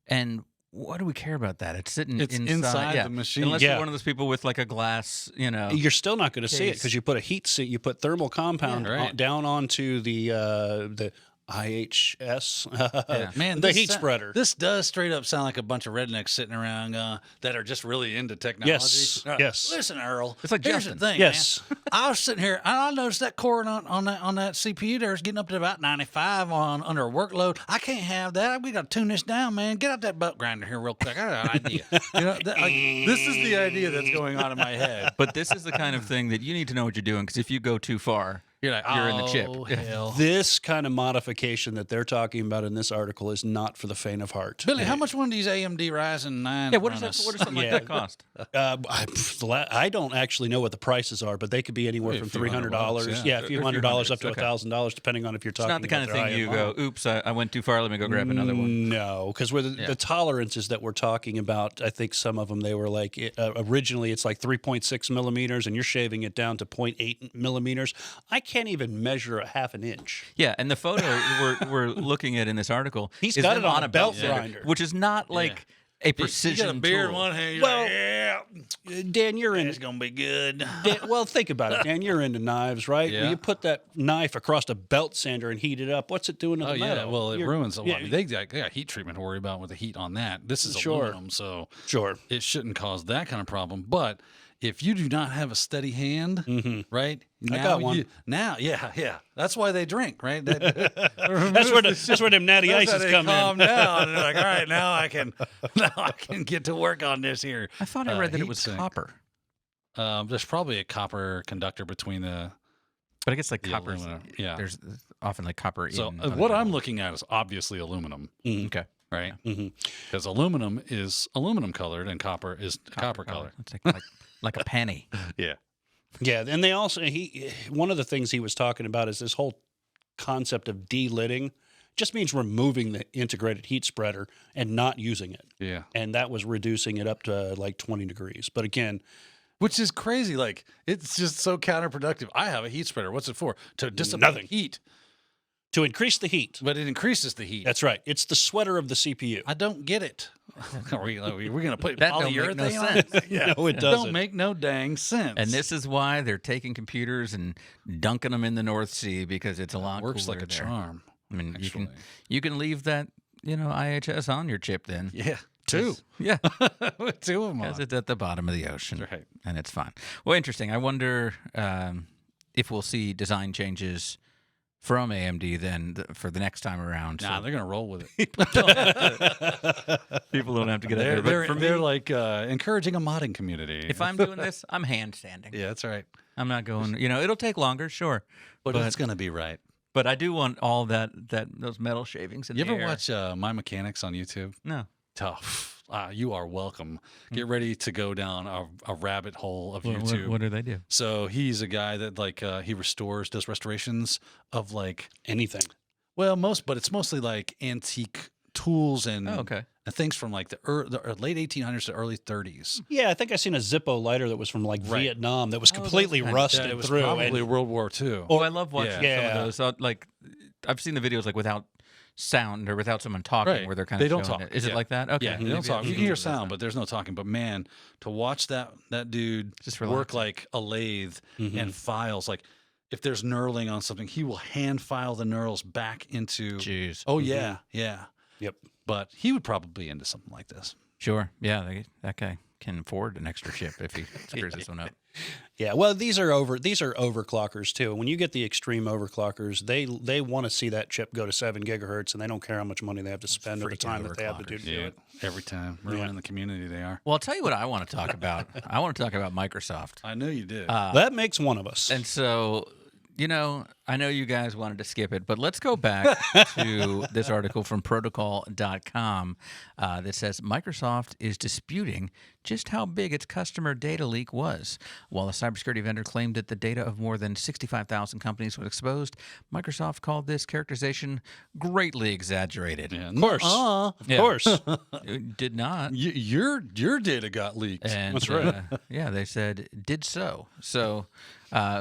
[SPEAKER 2] And what do we care about that? It's sitting
[SPEAKER 4] It's inside
[SPEAKER 2] yeah.
[SPEAKER 4] the machine.
[SPEAKER 2] Unless
[SPEAKER 3] Yeah.
[SPEAKER 2] you're one of those people with like a glass,
[SPEAKER 3] You're still not going to see it
[SPEAKER 2] case.
[SPEAKER 3] because you put a heat sink, you put thermal compound
[SPEAKER 4] Yeah, right.
[SPEAKER 3] down onto the IHS,
[SPEAKER 4] Man,
[SPEAKER 3] the
[SPEAKER 4] this
[SPEAKER 3] heat
[SPEAKER 4] sa-
[SPEAKER 3] spreader.
[SPEAKER 4] This does straight up sound like a bunch of rednecks sitting around that are just really into technology.
[SPEAKER 3] Yes, yes.
[SPEAKER 4] Listen, Earl.
[SPEAKER 2] It's like
[SPEAKER 4] here's
[SPEAKER 2] Justin.
[SPEAKER 4] the thing.
[SPEAKER 3] Yes.
[SPEAKER 4] man. I was sitting here, and I noticed that core on that CPU there is getting up to about 95 under a workload. I can't have that. We got to tune this down, man. Get out that butt grinder here real quick. I got an idea. This is the idea that's going on in my head.
[SPEAKER 2] But this is the kind of thing that you need to know what you're doing, because if you go too far,
[SPEAKER 4] You're like,
[SPEAKER 2] You're in the chip.
[SPEAKER 4] oh, hell.
[SPEAKER 3] This kind of modification that they're talking about in this article is not for the faint of heart.
[SPEAKER 4] Billy, how much one of these AMD Ryzen 9?
[SPEAKER 2] yeah, what does something like that cost?
[SPEAKER 3] I don't actually know what the prices are, but they could be anywhere
[SPEAKER 4] Maybe
[SPEAKER 3] from
[SPEAKER 4] a few $100,
[SPEAKER 3] $300.
[SPEAKER 4] yeah.
[SPEAKER 3] A few
[SPEAKER 2] A few
[SPEAKER 3] $100 up to
[SPEAKER 2] hundreds, okay.
[SPEAKER 3] $1,000, depending on if you're
[SPEAKER 2] It's
[SPEAKER 3] talking.
[SPEAKER 2] not the kind of
[SPEAKER 3] about
[SPEAKER 2] thing
[SPEAKER 3] their
[SPEAKER 2] you
[SPEAKER 3] high-end
[SPEAKER 2] go, oops, I went too far, let me go grab another one.
[SPEAKER 3] No, because the tolerances that we're talking about, I think some of them, they were like, originally it's like 3.6 millimeters, and you're shaving it down to 0.8 millimeters. I can't even measure a half an inch.
[SPEAKER 2] Yeah, and the photo we're looking at in this article
[SPEAKER 3] He's
[SPEAKER 2] is
[SPEAKER 3] got
[SPEAKER 2] them
[SPEAKER 3] it on a belt
[SPEAKER 2] sander,
[SPEAKER 3] grinder.
[SPEAKER 2] which is not like a precision
[SPEAKER 4] You got a beer in
[SPEAKER 2] tool.
[SPEAKER 4] one hand. You're
[SPEAKER 3] Well,
[SPEAKER 4] like, yeah,
[SPEAKER 3] Dan, you're in.
[SPEAKER 4] it's gonna be good.
[SPEAKER 3] Dan, well, think about it, Dan. You're into knives, right?
[SPEAKER 4] Yeah.
[SPEAKER 3] When you put that knife across a belt sander and heat it up, what's it doing to the
[SPEAKER 4] Oh yeah,
[SPEAKER 3] metal?
[SPEAKER 4] well it ruins a lot.
[SPEAKER 3] yeah.
[SPEAKER 4] I mean, they got heat treatment to worry about with the heat on that. This is
[SPEAKER 3] Sure.
[SPEAKER 4] aluminum, so
[SPEAKER 3] Sure.
[SPEAKER 4] it shouldn't cause that kind of problem. But if you do not have a steady hand, right?
[SPEAKER 3] I got one.
[SPEAKER 4] Yeah. That's why they drink, right?
[SPEAKER 3] That's where them natty
[SPEAKER 4] That's how
[SPEAKER 3] ices
[SPEAKER 4] they
[SPEAKER 3] come
[SPEAKER 4] calm
[SPEAKER 3] in.
[SPEAKER 4] down. And they're like, all right, now I can get to work on this here.
[SPEAKER 2] I thought I read that it
[SPEAKER 4] heat
[SPEAKER 2] was
[SPEAKER 4] sink.
[SPEAKER 2] copper.
[SPEAKER 4] There's probably a copper conductor between the.
[SPEAKER 2] But I guess like
[SPEAKER 4] The
[SPEAKER 2] copper.
[SPEAKER 4] aluminum, yeah.
[SPEAKER 2] There's often like copper
[SPEAKER 4] So
[SPEAKER 2] in. other
[SPEAKER 4] what I'm
[SPEAKER 2] metals.
[SPEAKER 4] looking at is obviously aluminum,
[SPEAKER 2] Okay.
[SPEAKER 4] right?
[SPEAKER 3] Mhm.
[SPEAKER 4] Because aluminum is aluminum colored and copper is copper colored.
[SPEAKER 2] It's like a penny.
[SPEAKER 4] Yeah.
[SPEAKER 3] Yeah, and they also one of the things he was talking about is this whole concept of delitting. Just means removing the integrated heat spreader and not using it,
[SPEAKER 4] Yeah.
[SPEAKER 3] and that was reducing it up to like 20 degrees. But again,
[SPEAKER 4] Which is crazy. Like, it's just so counterproductive. I have a heat spreader. What's it for? To dissipate
[SPEAKER 3] Nothing.
[SPEAKER 4] heat.
[SPEAKER 3] to increase the heat.
[SPEAKER 4] But it increases the heat.
[SPEAKER 3] That's right. It's the sweater of the CPU.
[SPEAKER 4] I don't get it. We're going to put
[SPEAKER 2] That don't make no
[SPEAKER 4] polyurethane on
[SPEAKER 2] sense.
[SPEAKER 4] it? Yeah.
[SPEAKER 3] No, it
[SPEAKER 4] It
[SPEAKER 3] doesn't.
[SPEAKER 4] don't make no dang sense.
[SPEAKER 2] And this is why they're taking computers and dunking them in the North Sea because it's a lot
[SPEAKER 4] works
[SPEAKER 2] cooler
[SPEAKER 4] like a
[SPEAKER 2] there.
[SPEAKER 4] charm.
[SPEAKER 2] I mean,
[SPEAKER 4] actually.
[SPEAKER 2] you can leave that IHS on your chip then.
[SPEAKER 4] Yeah. Two.
[SPEAKER 2] Yeah,
[SPEAKER 4] Two of them.
[SPEAKER 2] because it's at the bottom of the ocean,
[SPEAKER 4] Right.
[SPEAKER 2] and it's fine. Well, interesting. I wonder if we'll see design changes from AMD then for the next time around.
[SPEAKER 4] Nah,
[SPEAKER 2] so
[SPEAKER 4] they're going to roll with it.
[SPEAKER 2] people don't have to get
[SPEAKER 4] They're,
[SPEAKER 2] out there. But for
[SPEAKER 4] they're
[SPEAKER 2] me,
[SPEAKER 4] like encouraging a modding community.
[SPEAKER 2] if I'm doing this, I'm handstanding.
[SPEAKER 4] Yeah, that's right.
[SPEAKER 2] I'm not going. It'll take longer, sure,
[SPEAKER 4] But it's going to be right.
[SPEAKER 2] but I do want all those metal shavings in
[SPEAKER 4] You
[SPEAKER 2] the
[SPEAKER 4] ever
[SPEAKER 2] air.
[SPEAKER 4] watch My Mechanics on YouTube?
[SPEAKER 2] No.
[SPEAKER 4] Tough. You are welcome. Get ready to go down a rabbit hole of YouTube.
[SPEAKER 2] What do they do?
[SPEAKER 4] So he's a guy that he does restorations of like,
[SPEAKER 3] Anything.
[SPEAKER 4] well, but it's mostly like antique tools and,
[SPEAKER 2] Oh, okay.
[SPEAKER 4] and things from like the late 1800s to early 30s.
[SPEAKER 3] Yeah, I think I seen a Zippo lighter that was from like
[SPEAKER 4] Right.
[SPEAKER 3] Vietnam that was
[SPEAKER 2] those
[SPEAKER 3] completely
[SPEAKER 2] kinds.
[SPEAKER 3] rusted
[SPEAKER 4] Yeah, it was
[SPEAKER 3] through.
[SPEAKER 4] probably
[SPEAKER 3] and-
[SPEAKER 4] World War II.
[SPEAKER 2] Oh, I love watching
[SPEAKER 4] Yeah.
[SPEAKER 2] some
[SPEAKER 3] Yeah.
[SPEAKER 2] of those. So, like, I've seen the videos like without sound or without someone talking,
[SPEAKER 4] Right.
[SPEAKER 2] where they're kind
[SPEAKER 4] They
[SPEAKER 2] of
[SPEAKER 4] don't
[SPEAKER 2] showing
[SPEAKER 4] talk.
[SPEAKER 2] it. Is it
[SPEAKER 4] Yeah.
[SPEAKER 2] like that? Okay.
[SPEAKER 4] Yeah, they
[SPEAKER 2] Maybe
[SPEAKER 4] don't talk.
[SPEAKER 2] I'll
[SPEAKER 4] You can hear
[SPEAKER 2] look at
[SPEAKER 4] sound,
[SPEAKER 2] that.
[SPEAKER 4] but there's no talking. But man, to watch that dude
[SPEAKER 2] Just
[SPEAKER 4] work
[SPEAKER 2] relaxing.
[SPEAKER 4] like a lathe
[SPEAKER 3] Mhm.
[SPEAKER 4] and files, like if there's knurling on something, he will hand file the knurls back into.
[SPEAKER 2] Jeez.
[SPEAKER 4] Oh yeah, yeah.
[SPEAKER 3] Yep.
[SPEAKER 4] But he would probably be into something like this.
[SPEAKER 2] Sure. Yeah, that guy can afford an extra chip if he screws this one up.
[SPEAKER 3] Yeah, well, these are overclockers too. When you get the extreme overclockers, they want to see that chip go to 7 gigahertz, and they don't care how much money they have to spend or the
[SPEAKER 2] freaking
[SPEAKER 3] time that they have to do
[SPEAKER 2] overclockers.
[SPEAKER 3] it.
[SPEAKER 4] Every time ruining the community, they are.
[SPEAKER 2] Well, I'll tell you what I want to talk about. I want to talk about Microsoft.
[SPEAKER 4] I knew you did.
[SPEAKER 3] That makes one of us.
[SPEAKER 2] And so, I know you guys wanted to skip it, but let's go back to this article from protocol.com that says Microsoft is disputing just how big its customer data leak was. While a cybersecurity vendor claimed that the data of more than 65,000 companies was exposed, Microsoft called this characterization greatly exaggerated.
[SPEAKER 4] yeah,
[SPEAKER 3] Of course.
[SPEAKER 4] nuh-uh.
[SPEAKER 2] Yeah.
[SPEAKER 3] Of course.
[SPEAKER 2] It did not.
[SPEAKER 4] Your data got leaked.
[SPEAKER 2] And
[SPEAKER 3] That's right.
[SPEAKER 2] yeah, they said did so. So,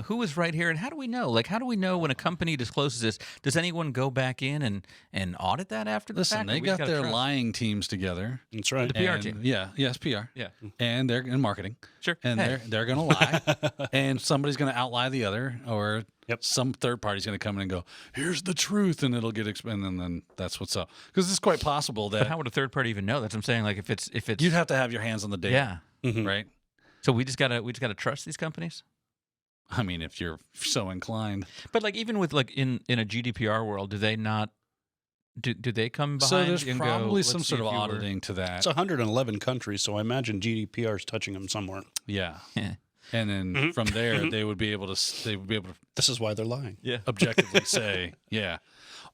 [SPEAKER 2] who was right here, and how do we know? Like, how do we know when a company discloses this? Does anyone go back in and audit that after the
[SPEAKER 4] Listen,
[SPEAKER 2] fact?
[SPEAKER 4] they
[SPEAKER 2] We just
[SPEAKER 4] got
[SPEAKER 2] gotta
[SPEAKER 4] their
[SPEAKER 2] trust?
[SPEAKER 4] lying teams together.
[SPEAKER 3] That's right.
[SPEAKER 2] The PR
[SPEAKER 4] And-
[SPEAKER 2] team.
[SPEAKER 4] Yeah, yes, PR.
[SPEAKER 2] Yeah,
[SPEAKER 4] And they're in marketing.
[SPEAKER 2] sure.
[SPEAKER 4] And
[SPEAKER 2] Hey.
[SPEAKER 4] they're going to lie, and somebody's going to outlie the other, or
[SPEAKER 3] Yep.
[SPEAKER 4] some third party's going to come in and go, "Here's the truth," and it'll get and then that's what's up. Because it's quite possible
[SPEAKER 2] But
[SPEAKER 4] that
[SPEAKER 2] how would a third party even know? That's what I'm saying. Like, if it's
[SPEAKER 4] you'd have to have your hands on the data,
[SPEAKER 2] yeah.
[SPEAKER 3] Mhm.
[SPEAKER 4] right?
[SPEAKER 2] So we just gotta trust these companies.
[SPEAKER 4] I mean, if you're so inclined.
[SPEAKER 2] But like, even with like in a GDPR world, do they not? Do they come behind?
[SPEAKER 4] So there's
[SPEAKER 2] and go,
[SPEAKER 4] probably
[SPEAKER 2] "Let's
[SPEAKER 4] some
[SPEAKER 2] see
[SPEAKER 4] sort of
[SPEAKER 2] if you were-"
[SPEAKER 4] auditing to that.
[SPEAKER 3] It's 111 countries, so I imagine GDPR is touching them somewhere.
[SPEAKER 4] Yeah.
[SPEAKER 2] Yeah.
[SPEAKER 4] And then
[SPEAKER 3] Mhm.
[SPEAKER 4] from there,
[SPEAKER 3] Mhm.
[SPEAKER 4] they would be able to
[SPEAKER 3] This is why they're lying.
[SPEAKER 2] Yeah.
[SPEAKER 4] objectively say, yeah,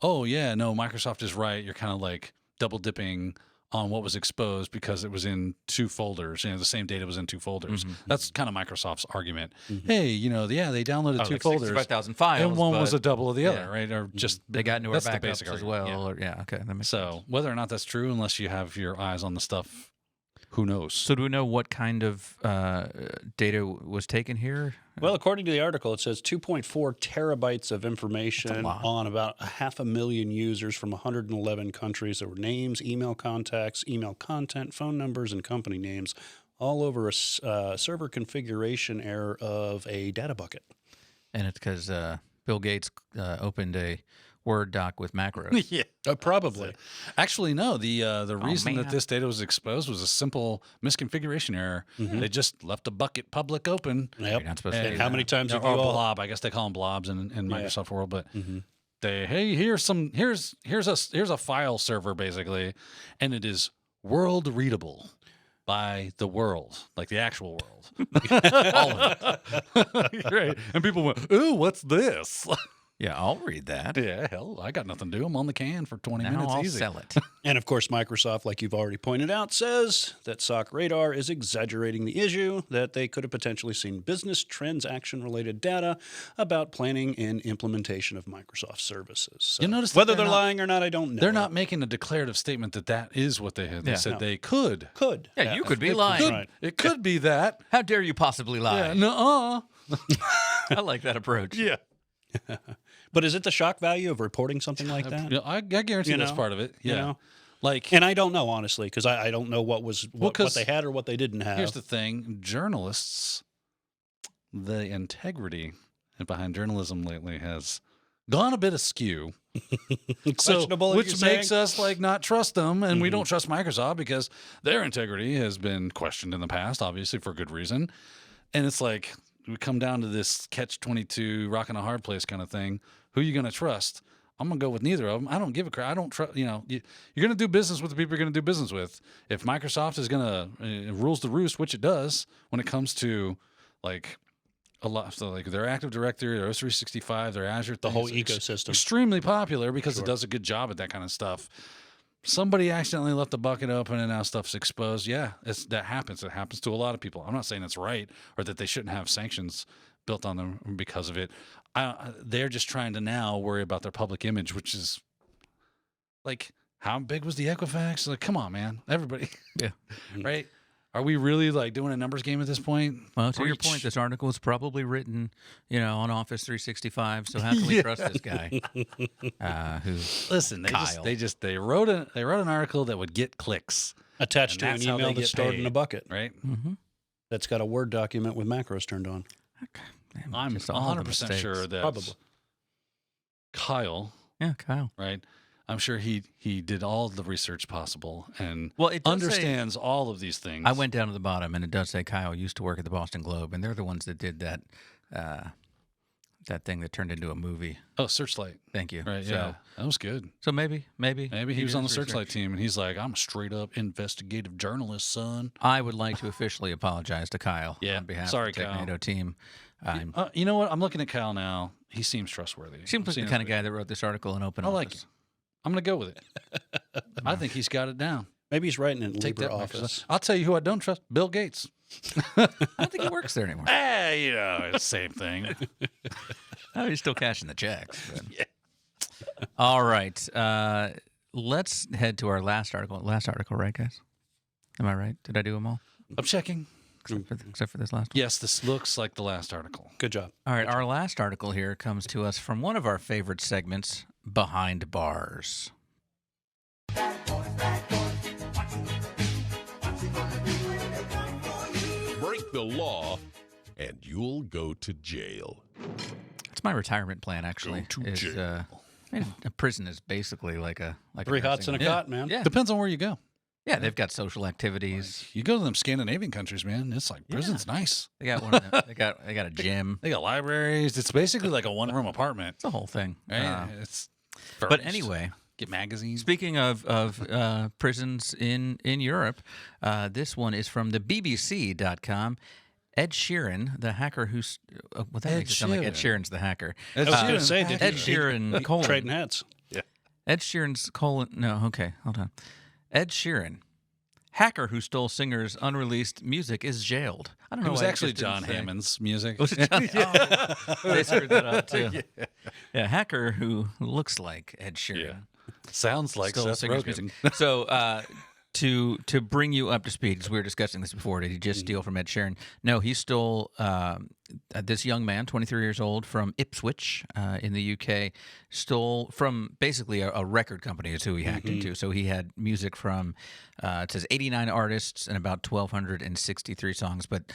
[SPEAKER 4] oh yeah, no, Microsoft is right. You're kind of like double dipping on what was exposed because it was in two folders. The same data was in two folders.
[SPEAKER 2] Mhm.
[SPEAKER 4] That's kind of Microsoft's argument.
[SPEAKER 3] Mhm.
[SPEAKER 4] Hey, they downloaded two
[SPEAKER 2] like
[SPEAKER 4] folders,
[SPEAKER 2] 65,000 files,
[SPEAKER 4] and one was
[SPEAKER 2] but
[SPEAKER 4] a double of the
[SPEAKER 2] yeah.
[SPEAKER 4] other, right? Or just
[SPEAKER 2] they got into our
[SPEAKER 4] that's the
[SPEAKER 2] backups
[SPEAKER 4] basic
[SPEAKER 2] as
[SPEAKER 4] argument,
[SPEAKER 2] well.
[SPEAKER 4] yeah.
[SPEAKER 2] Or, yeah. Okay. That makes
[SPEAKER 4] So
[SPEAKER 2] sense.
[SPEAKER 4] whether or not that's true, unless you have your eyes on the stuff Who knows?
[SPEAKER 2] So do we know what kind of data was taken here?
[SPEAKER 3] Well, according to the article, it says 2.4 terabytes of information on about 500,000 users from 111 countries. There were names, email contacts, email content, phone numbers, and company names all over a server configuration error of a data bucket.
[SPEAKER 2] And it's because Bill Gates opened a Word doc with macros.
[SPEAKER 4] Yeah,
[SPEAKER 3] probably.
[SPEAKER 4] Actually, no. The reason that
[SPEAKER 2] man.
[SPEAKER 4] this data was exposed was a simple misconfiguration error. They just left a bucket public open.
[SPEAKER 3] Yep.
[SPEAKER 2] You're not supposed to
[SPEAKER 3] And
[SPEAKER 2] do
[SPEAKER 3] how
[SPEAKER 2] that.
[SPEAKER 3] many times have you
[SPEAKER 4] Or
[SPEAKER 3] all...
[SPEAKER 4] blob? I guess they call them blobs in Microsoft world, but hey, here's a file server basically, and it is world readable by the world, like the actual world. All of it. Right. And people went, ooh, what's this?
[SPEAKER 2] Yeah, I'll read that.
[SPEAKER 4] Yeah, hell, I got nothing to do. I'm on the can for 20
[SPEAKER 2] Now
[SPEAKER 4] minutes
[SPEAKER 2] I'll
[SPEAKER 4] easy.
[SPEAKER 2] sell it.
[SPEAKER 3] And of course, Microsoft, like you've already pointed out, says that SOC Radar is exaggerating the issue, that they could have potentially seen business transaction-related data about planning and implementation of Microsoft services. So
[SPEAKER 4] You notice that
[SPEAKER 3] whether
[SPEAKER 4] they're
[SPEAKER 3] they're
[SPEAKER 4] not-
[SPEAKER 3] lying or not, I don't know.
[SPEAKER 4] They're not making a declarative statement that is what they had. They
[SPEAKER 2] Yeah.
[SPEAKER 4] said
[SPEAKER 3] No.
[SPEAKER 4] they could.
[SPEAKER 3] Could.
[SPEAKER 2] Yeah, you could be lying.
[SPEAKER 4] Could-
[SPEAKER 3] Right.
[SPEAKER 4] It could be that.
[SPEAKER 2] How dare you possibly lie?
[SPEAKER 4] Yeah, nuh-uh.
[SPEAKER 2] I like that approach.
[SPEAKER 4] Yeah.
[SPEAKER 3] But is it the shock value of reporting something like that?
[SPEAKER 4] Yeah, I guarantee
[SPEAKER 3] You
[SPEAKER 4] that's
[SPEAKER 3] know?
[SPEAKER 4] part of it. Yeah.
[SPEAKER 3] You know?
[SPEAKER 4] Like,
[SPEAKER 3] And I don't know, honestly, because I don't know what
[SPEAKER 4] 'cause
[SPEAKER 3] they had or what they didn't have.
[SPEAKER 4] here's the thing. Journalists, the integrity behind journalism lately has gone a bit askew.
[SPEAKER 3] Questionable,
[SPEAKER 4] which
[SPEAKER 3] you're
[SPEAKER 4] makes
[SPEAKER 3] saying?
[SPEAKER 4] us like not trust them, and we don't trust Microsoft because their integrity has been questioned in the past, obviously for good reason. And it's like we come down to this catch-22, rock in a hard place kind of thing. Who are you going to trust? I'm going to go with neither of them. I don't give a crap. I don't trust. You're going to do business with the people you're going to do business with. If Microsoft is going to rules the roost, which it does, when it comes to like a lot, so like their Active Directory, their O365, their Azure,
[SPEAKER 3] The whole
[SPEAKER 4] things,
[SPEAKER 3] ecosystem.
[SPEAKER 4] extremely popular because it does a good job at that kind of stuff. Somebody accidentally left the bucket open and now stuff's exposed. Yeah, that happens. It happens to a lot of people. I'm not saying it's right or that they shouldn't have sanctions built on them because of it. They're just trying to now worry about their public image, which is like, how big was the Equifax? Like, come on, man, everybody.
[SPEAKER 2] Yeah.
[SPEAKER 4] Right? Are we really like doing a numbers game at this point?
[SPEAKER 2] Well, to your
[SPEAKER 4] Preach.
[SPEAKER 2] point, this article was probably written, on Office 365. So how can we trust this guy?
[SPEAKER 4] Listen, they wrote an article that would get clicks,
[SPEAKER 3] Attached
[SPEAKER 4] And
[SPEAKER 3] to an
[SPEAKER 4] that's how
[SPEAKER 3] email
[SPEAKER 4] they
[SPEAKER 3] that's
[SPEAKER 4] get
[SPEAKER 3] stored in a
[SPEAKER 4] paid.
[SPEAKER 3] bucket
[SPEAKER 4] right?
[SPEAKER 3] that's got a Word document with macros turned on.
[SPEAKER 2] Damn,
[SPEAKER 4] I'm
[SPEAKER 2] just all the
[SPEAKER 4] 100%
[SPEAKER 2] mistakes.
[SPEAKER 4] sure that
[SPEAKER 3] Probably.
[SPEAKER 4] Kyle,
[SPEAKER 2] Yeah, Kyle.
[SPEAKER 4] right? I'm sure he did all the research possible and
[SPEAKER 2] Well, it does
[SPEAKER 4] understands all of these things.
[SPEAKER 2] I went down to the bottom, and it does say Kyle used to work at the Boston Globe, and they're the ones that did that that thing that turned into a movie.
[SPEAKER 4] Oh, Searchlight.
[SPEAKER 2] Thank you.
[SPEAKER 4] Right,
[SPEAKER 2] So,
[SPEAKER 4] yeah. That was good.
[SPEAKER 2] So maybe
[SPEAKER 4] Maybe he was on the
[SPEAKER 2] does
[SPEAKER 4] Searchlight
[SPEAKER 2] research.
[SPEAKER 4] team and he's like, I'm a straight up investigative journalist, son.
[SPEAKER 2] I would like to officially apologize to Kyle
[SPEAKER 4] Yeah,
[SPEAKER 2] on behalf
[SPEAKER 4] sorry,
[SPEAKER 2] of the
[SPEAKER 4] Kyle.
[SPEAKER 2] Technado team.
[SPEAKER 4] You know what? I'm looking at Kyle now. He seems trustworthy.
[SPEAKER 2] Seems like the kind of guy that wrote this article in open
[SPEAKER 4] I like
[SPEAKER 2] office.
[SPEAKER 4] it. I'm going to go with it. I think he's got it down.
[SPEAKER 3] Maybe he's writing in
[SPEAKER 4] Take that,
[SPEAKER 3] LibreOffice.
[SPEAKER 4] Microsoft. I'll tell you who I don't trust. Bill Gates.
[SPEAKER 2] I don't think he works there anymore.
[SPEAKER 4] It's the same thing.
[SPEAKER 2] Oh, he's still cashing the checks. But. All right. Let's head to our last article. Last article, right, guys? Am I right? Did I do them all?
[SPEAKER 4] I'm checking.
[SPEAKER 2] Except for this last one?
[SPEAKER 4] Yes, this looks like the last article.
[SPEAKER 3] Good job.
[SPEAKER 2] All right. Our last article here comes to us from one of our favorite segments, Behind Bars.
[SPEAKER 7] Break the law, and you'll go to jail.
[SPEAKER 2] It's my retirement plan, actually.
[SPEAKER 7] Go to jail.
[SPEAKER 2] A prison is basically like a
[SPEAKER 3] 3 hots
[SPEAKER 2] nursing
[SPEAKER 3] and a
[SPEAKER 2] home.
[SPEAKER 3] cot, man.
[SPEAKER 2] Yeah.
[SPEAKER 4] Depends on where you go.
[SPEAKER 2] Yeah, they've got social activities.
[SPEAKER 4] You go to them Scandinavian countries, man. It's like prison's nice.
[SPEAKER 2] They got one of them. They got a gym.
[SPEAKER 4] They got libraries. It's basically like a one-room apartment.
[SPEAKER 2] It's a whole thing.
[SPEAKER 4] Right? It's
[SPEAKER 2] But
[SPEAKER 4] furnished.
[SPEAKER 2] anyway,
[SPEAKER 4] Get magazines.
[SPEAKER 2] speaking of prisons in Europe, this one is from the BBC.com. Ed Sheeran, the hacker who's well, that
[SPEAKER 4] Ed
[SPEAKER 2] makes it sound like Ed
[SPEAKER 4] Sheeran.
[SPEAKER 2] Sheeran's the hacker.
[SPEAKER 3] I was going to say, did
[SPEAKER 2] Ed
[SPEAKER 3] he-
[SPEAKER 2] Sheeran colon.
[SPEAKER 3] trading hats.
[SPEAKER 2] Ed Sheeran's colon. No, okay, hold on. Ed Sheeran, hacker who stole singer's unreleased music, is jailed. I don't know.
[SPEAKER 4] It was
[SPEAKER 2] why
[SPEAKER 4] actually
[SPEAKER 2] just didn't
[SPEAKER 4] John
[SPEAKER 2] say.
[SPEAKER 4] Hammond's music.
[SPEAKER 2] Was it John? Oh, they screwed that up too. Yeah, hacker who looks like Ed Sheeran.
[SPEAKER 4] Sounds like
[SPEAKER 2] Stole
[SPEAKER 4] Seth
[SPEAKER 2] singer's
[SPEAKER 4] Rogen.
[SPEAKER 2] music. So to bring you up to speed, because we were discussing this before, did he just steal from Ed Sheeran? No, he stole this young man, 23 years old, from Ipswich in the UK, stole from basically a record company is who he hacked into. So he had music from, it says 89 artists and about 1,263 songs, but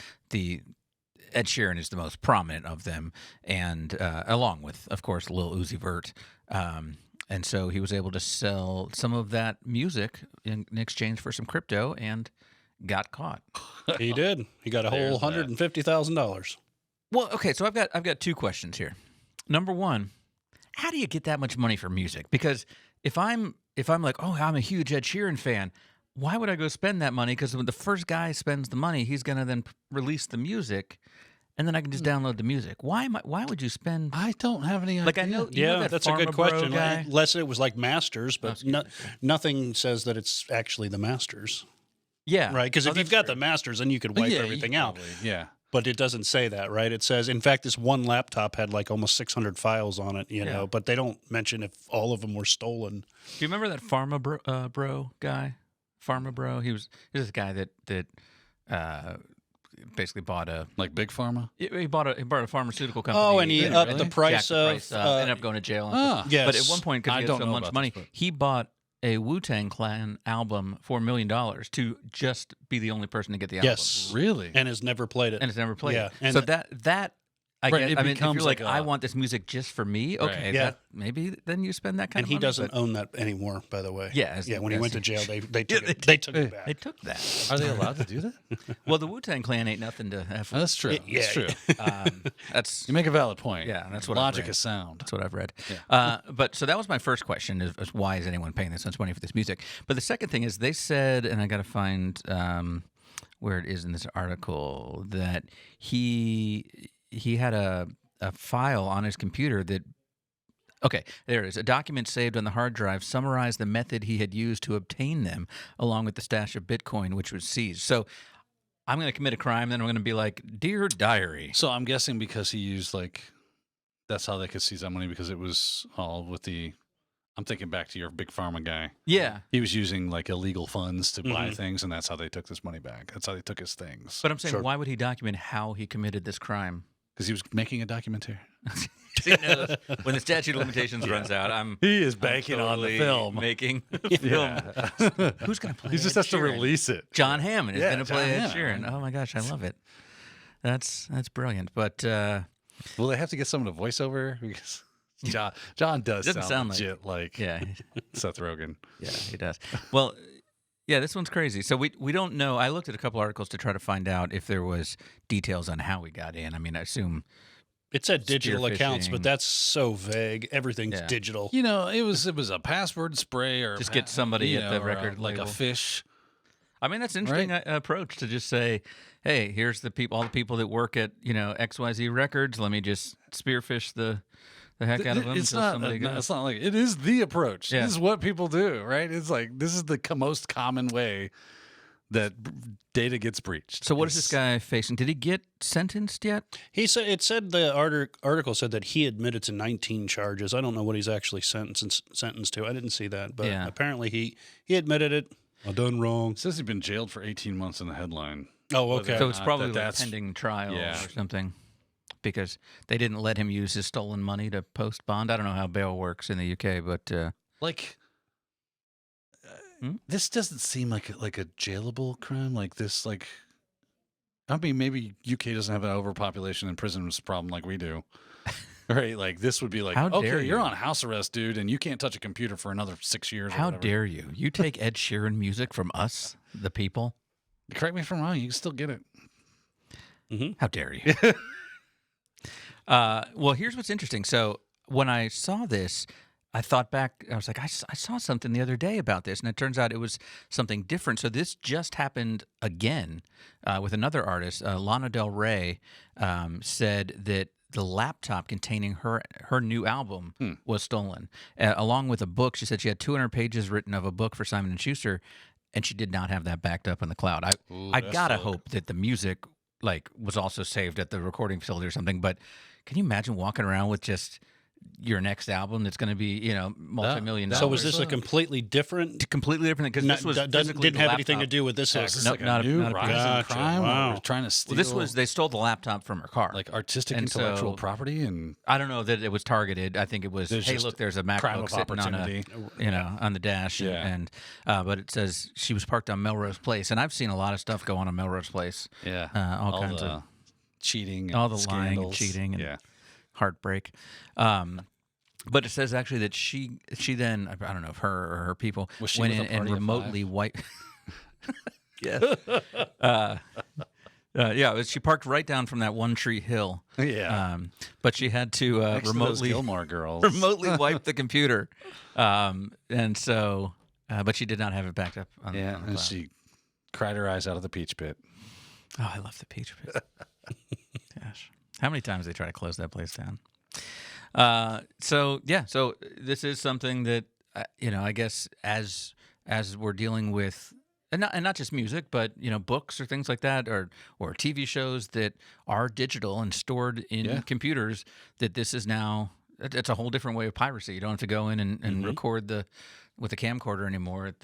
[SPEAKER 2] Ed Sheeran is the most prominent of them, and along with, of course, Lil Uzi Vert. And so he was able to sell some of that music in exchange for some crypto and got caught.
[SPEAKER 3] He did. He got a whole $150,000.
[SPEAKER 2] Well, okay, so I've got two questions here. Number one, how do you get that much money for music? Because if I'm like, oh, I'm a huge Ed Sheeran fan, why would I go spend that money? Because when the first guy spends the money, he's going to then release the music, and then I can just download the music. Why would you spend?
[SPEAKER 4] I don't have any idea.
[SPEAKER 2] Like I know, you know that
[SPEAKER 3] that's a good
[SPEAKER 2] Pharma Bro
[SPEAKER 3] question.
[SPEAKER 2] guy?
[SPEAKER 3] Unless it was like masters, but nothing says that it's actually the masters.
[SPEAKER 2] Yeah,
[SPEAKER 3] Right? Because if you've got the masters, then you could wipe
[SPEAKER 4] Yeah,
[SPEAKER 3] everything out.
[SPEAKER 4] probably, yeah.
[SPEAKER 3] But it doesn't say that, right? It says, in fact, this one laptop had like almost 600 files on it, you know, but they don't mention if all of them were stolen.
[SPEAKER 2] Do you remember that Pharma Bro guy? Pharma Bro. He was this guy that basically bought a
[SPEAKER 4] Like Big Pharma?
[SPEAKER 2] he bought a pharmaceutical company.
[SPEAKER 3] Oh, and he upped
[SPEAKER 2] really
[SPEAKER 3] the price
[SPEAKER 2] jacked the
[SPEAKER 3] of.
[SPEAKER 2] price up, ended up going to jail. And
[SPEAKER 3] Yes.
[SPEAKER 2] But at one point, because
[SPEAKER 4] I
[SPEAKER 2] he had
[SPEAKER 4] don't
[SPEAKER 2] so
[SPEAKER 4] know
[SPEAKER 2] much
[SPEAKER 4] about
[SPEAKER 2] money,
[SPEAKER 4] this, but-
[SPEAKER 2] he bought a Wu-Tang Clan album for $1 million to just be the only person to get the album.
[SPEAKER 3] Yes.
[SPEAKER 4] Really?
[SPEAKER 3] And has never played it.
[SPEAKER 2] And it's never played.
[SPEAKER 3] Yeah,
[SPEAKER 2] it.
[SPEAKER 3] and-
[SPEAKER 2] So that I
[SPEAKER 4] Right,
[SPEAKER 2] guess,
[SPEAKER 4] it
[SPEAKER 2] I mean, if you're
[SPEAKER 4] becomes
[SPEAKER 2] like,
[SPEAKER 4] like
[SPEAKER 2] I
[SPEAKER 4] a-
[SPEAKER 2] want this music just for me, okay,
[SPEAKER 4] Right.
[SPEAKER 3] Yeah.
[SPEAKER 2] maybe then you spend that kind
[SPEAKER 3] And
[SPEAKER 2] of
[SPEAKER 3] he
[SPEAKER 2] money.
[SPEAKER 3] doesn't
[SPEAKER 2] but
[SPEAKER 3] own that anymore, by the way.
[SPEAKER 2] Yeah,
[SPEAKER 3] When he
[SPEAKER 2] as
[SPEAKER 3] went to
[SPEAKER 2] he-
[SPEAKER 3] jail, they took it. They took it back.
[SPEAKER 2] They took that.
[SPEAKER 4] Are they allowed to do that?
[SPEAKER 2] Well, the Wu-Tang Clan ain't nothing to F with.
[SPEAKER 4] That's true.
[SPEAKER 3] Yeah.
[SPEAKER 4] That's true.
[SPEAKER 2] That's
[SPEAKER 4] You make a valid point.
[SPEAKER 2] Yeah, that's what I've
[SPEAKER 4] Logic
[SPEAKER 2] read.
[SPEAKER 4] is sound.
[SPEAKER 2] That's what I've read. But so that was my first question: is why is anyone paying this much money for this music? But the second thing is they said, and I got to find where it is in this article, that he had a file on his computer that. Okay, there it is. A document saved on the hard drive summarized the method he had used to obtain them, along with the stash of Bitcoin, which was seized. So I'm going to commit a crime, then I'm going to be like, "Dear diary."
[SPEAKER 4] So I'm guessing because he used that's how they could seize that money, because it was all with I'm thinking back to your Big Pharma guy.
[SPEAKER 2] Yeah.
[SPEAKER 4] He was using illegal funds to buy things, and that's how they took this money back. That's how they took his things.
[SPEAKER 2] But I'm saying,
[SPEAKER 3] Sure.
[SPEAKER 2] why would he document how he committed this crime?
[SPEAKER 4] Because he was making a documentary.
[SPEAKER 2] He knows when the statute of limitations runs out,
[SPEAKER 4] He is
[SPEAKER 2] I'm
[SPEAKER 4] banking on the
[SPEAKER 2] totally
[SPEAKER 4] film.
[SPEAKER 2] making a film.
[SPEAKER 4] Yeah.
[SPEAKER 2] Who's going to play
[SPEAKER 4] He just
[SPEAKER 2] Ed
[SPEAKER 4] has to
[SPEAKER 2] Sheeran?
[SPEAKER 4] release it.
[SPEAKER 2] John Hammond is
[SPEAKER 4] Yeah,
[SPEAKER 2] going to play
[SPEAKER 4] John
[SPEAKER 2] Ed
[SPEAKER 4] Hammond.
[SPEAKER 2] Sheeran. Oh my gosh, I love it. That's brilliant. But
[SPEAKER 4] Will they have to get someone to voice over? Because John does
[SPEAKER 2] Doesn't sound
[SPEAKER 4] legit like
[SPEAKER 2] yeah,
[SPEAKER 4] Seth Rogen.
[SPEAKER 2] yeah, he does. Well, yeah, this one's crazy. So we don't know. I looked at a couple articles to try to find out if there was details on how we got in. I mean, I assume
[SPEAKER 3] It said digital
[SPEAKER 2] Spear
[SPEAKER 3] accounts,
[SPEAKER 2] phishing.
[SPEAKER 3] but that's so vague. Everything's
[SPEAKER 2] Yeah.
[SPEAKER 3] digital.
[SPEAKER 4] You know, it was a password spray or
[SPEAKER 2] Just get somebody
[SPEAKER 4] you
[SPEAKER 2] at the
[SPEAKER 4] know, or
[SPEAKER 2] record
[SPEAKER 4] like
[SPEAKER 2] label.
[SPEAKER 4] a fish.
[SPEAKER 2] I mean, that's an interesting approach to just say, hey, here's all the people that work at, XYZ Records. Let me just spearfish the heck out of them
[SPEAKER 4] It's
[SPEAKER 2] until
[SPEAKER 4] not.
[SPEAKER 2] somebody goes.
[SPEAKER 4] It's not like it is the approach.
[SPEAKER 2] Yeah.
[SPEAKER 4] This is what people do, right? It's like this is the most common way that data gets breached.
[SPEAKER 2] So what is this guy facing? Did he get sentenced yet?
[SPEAKER 3] He said the article said that he admitted to 19 charges. I don't know what he's actually sentenced to. I didn't see that, but
[SPEAKER 2] Yeah.
[SPEAKER 3] apparently he admitted it. I done wrong.
[SPEAKER 4] It says he's been jailed for 18 months in the headline.
[SPEAKER 3] Oh, okay.
[SPEAKER 2] So it's
[SPEAKER 4] not
[SPEAKER 2] probably
[SPEAKER 4] that
[SPEAKER 2] like
[SPEAKER 4] that's-
[SPEAKER 2] pending trial
[SPEAKER 4] yeah.
[SPEAKER 2] or something, because they didn't let him use his stolen money to post bond. I don't know how bail works in the UK, but
[SPEAKER 4] This doesn't seem like a jailable crime. Like this, I mean, maybe UK doesn't have an overpopulation and prisons problem like we do. Right, like this would be like,
[SPEAKER 2] How dare
[SPEAKER 4] okay, you're
[SPEAKER 2] you.
[SPEAKER 4] on house arrest, dude, and you can't touch a computer for another 6 years. or
[SPEAKER 2] how
[SPEAKER 4] whatever.
[SPEAKER 2] dare you? You take Ed Sheeran music from us, the people?
[SPEAKER 4] Correct me if I'm wrong. You can still get it.
[SPEAKER 2] How dare you? Well, here's what's interesting. So when I saw this, I thought back. I was like, I saw something the other day about this, and it turns out it was something different. So this just happened again with another artist. Lana Del Rey said that the laptop containing her new album was stolen, along with a book. She said she had 200 pages written of a book for Simon & Schuster, and she did not have that backed up in the cloud. I gotta hope that the music was also saved at the recording facility or something. But can you imagine walking around with just your next album that's going to be, multi-million dollars.
[SPEAKER 3] So was this a completely different?
[SPEAKER 2] Completely different because this was
[SPEAKER 3] didn't have anything to do with this hacker.
[SPEAKER 4] Is
[SPEAKER 2] Nope,
[SPEAKER 4] like
[SPEAKER 2] not
[SPEAKER 4] a
[SPEAKER 2] a-
[SPEAKER 4] new
[SPEAKER 2] not a
[SPEAKER 4] Ryzen
[SPEAKER 3] Gotcha.
[SPEAKER 4] crime?
[SPEAKER 3] Wow.
[SPEAKER 4] Or trying to steal.
[SPEAKER 2] Well, they stole the laptop from her car.
[SPEAKER 4] like artistic
[SPEAKER 2] And
[SPEAKER 4] intellectual
[SPEAKER 2] so-
[SPEAKER 4] property and
[SPEAKER 2] I don't know that it was targeted. I think it was,
[SPEAKER 4] There's
[SPEAKER 2] hey,
[SPEAKER 4] just
[SPEAKER 2] look, there's a
[SPEAKER 4] crime
[SPEAKER 2] MacBook
[SPEAKER 4] of
[SPEAKER 2] sitting on
[SPEAKER 4] opportunity.
[SPEAKER 2] on the dash,
[SPEAKER 4] Yeah.
[SPEAKER 2] and but it says she was parked on Melrose Place, and I've seen a lot of stuff go on Melrose Place.
[SPEAKER 4] Yeah,
[SPEAKER 2] all kinds
[SPEAKER 4] the
[SPEAKER 2] of
[SPEAKER 4] cheating, and
[SPEAKER 2] all the lying and
[SPEAKER 4] scandals.
[SPEAKER 2] cheating and
[SPEAKER 4] Yeah,
[SPEAKER 2] heartbreak. But it says actually that she then, I don't know if her or her people
[SPEAKER 4] Was she
[SPEAKER 2] went
[SPEAKER 4] with
[SPEAKER 2] in
[SPEAKER 4] a
[SPEAKER 2] and
[SPEAKER 4] party of
[SPEAKER 2] remotely
[SPEAKER 4] five?
[SPEAKER 2] wiped. Yes. Yeah, she parked right down from that One Tree Hill.
[SPEAKER 4] yeah.
[SPEAKER 2] But she had to
[SPEAKER 4] Next to those
[SPEAKER 2] remotely
[SPEAKER 4] Gilmore Girls.
[SPEAKER 2] remotely wipe the computer, and so, but she did not have it backed up. On,
[SPEAKER 4] Yeah,
[SPEAKER 2] on the
[SPEAKER 4] and
[SPEAKER 2] cloud.
[SPEAKER 4] she cried her eyes out of the peach pit.
[SPEAKER 2] Oh, I love the Peach Pit. Gosh, how many times they try to close that place down? So this is something that I guess as we're dealing with, and not just music, but books or things like that, or TV shows that are digital and stored in computers. That this is now it's a whole different way of piracy. You don't have to go in and record with a camcorder anymore at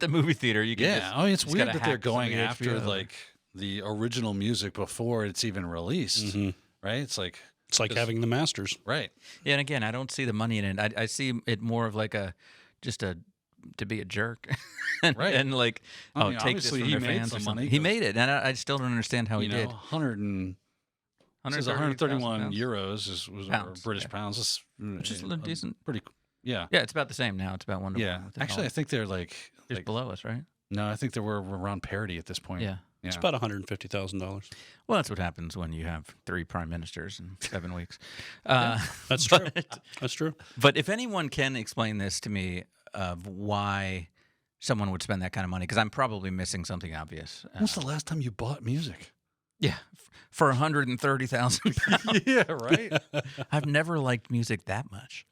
[SPEAKER 2] the movie theater. You can just,
[SPEAKER 4] it's
[SPEAKER 2] just
[SPEAKER 4] weird
[SPEAKER 2] gotta
[SPEAKER 4] that they're
[SPEAKER 2] hack some of
[SPEAKER 4] going
[SPEAKER 2] the
[SPEAKER 4] after
[SPEAKER 2] HBO.
[SPEAKER 4] like the original music before it's even released, right? It's like
[SPEAKER 3] having the masters.
[SPEAKER 4] right.
[SPEAKER 2] Yeah, and again, I don't see the money in it. I see it more of like to be a jerk, and,
[SPEAKER 4] Right.
[SPEAKER 2] and like,
[SPEAKER 4] I mean,
[SPEAKER 2] take this
[SPEAKER 4] obviously
[SPEAKER 2] from
[SPEAKER 4] he
[SPEAKER 2] their
[SPEAKER 4] made
[SPEAKER 2] fans or
[SPEAKER 4] some
[SPEAKER 2] something.
[SPEAKER 4] money,
[SPEAKER 2] He
[SPEAKER 4] 'cause-
[SPEAKER 2] made it, and I still don't understand how he
[SPEAKER 4] you know,
[SPEAKER 2] did.
[SPEAKER 4] 131
[SPEAKER 2] pounds?
[SPEAKER 4] euros was
[SPEAKER 2] Pounds,
[SPEAKER 4] British
[SPEAKER 2] yeah.
[SPEAKER 4] pounds. That's,
[SPEAKER 2] Which is a little decent.
[SPEAKER 4] Pretty. Yeah.
[SPEAKER 2] Yeah, it's about the same now. It's about 1 to 1.
[SPEAKER 4] Yeah.
[SPEAKER 2] with the
[SPEAKER 4] Actually, I
[SPEAKER 2] dollar.
[SPEAKER 4] think they're like
[SPEAKER 2] Just below us, right?
[SPEAKER 4] no, I think they were around parity at this point.
[SPEAKER 2] Yeah.
[SPEAKER 4] Yeah.
[SPEAKER 3] It's about $150,000.
[SPEAKER 2] Well, that's what happens when you have 3 prime ministers in 7 weeks.
[SPEAKER 3] That's true. That's true.
[SPEAKER 2] But if anyone can explain this to me of why someone would spend that kind of money, because I'm probably missing something obvious.
[SPEAKER 4] When's the last time you bought music?
[SPEAKER 2] Yeah, for 130,000 pounds.
[SPEAKER 4] Yeah, right.
[SPEAKER 2] I've never liked music that much.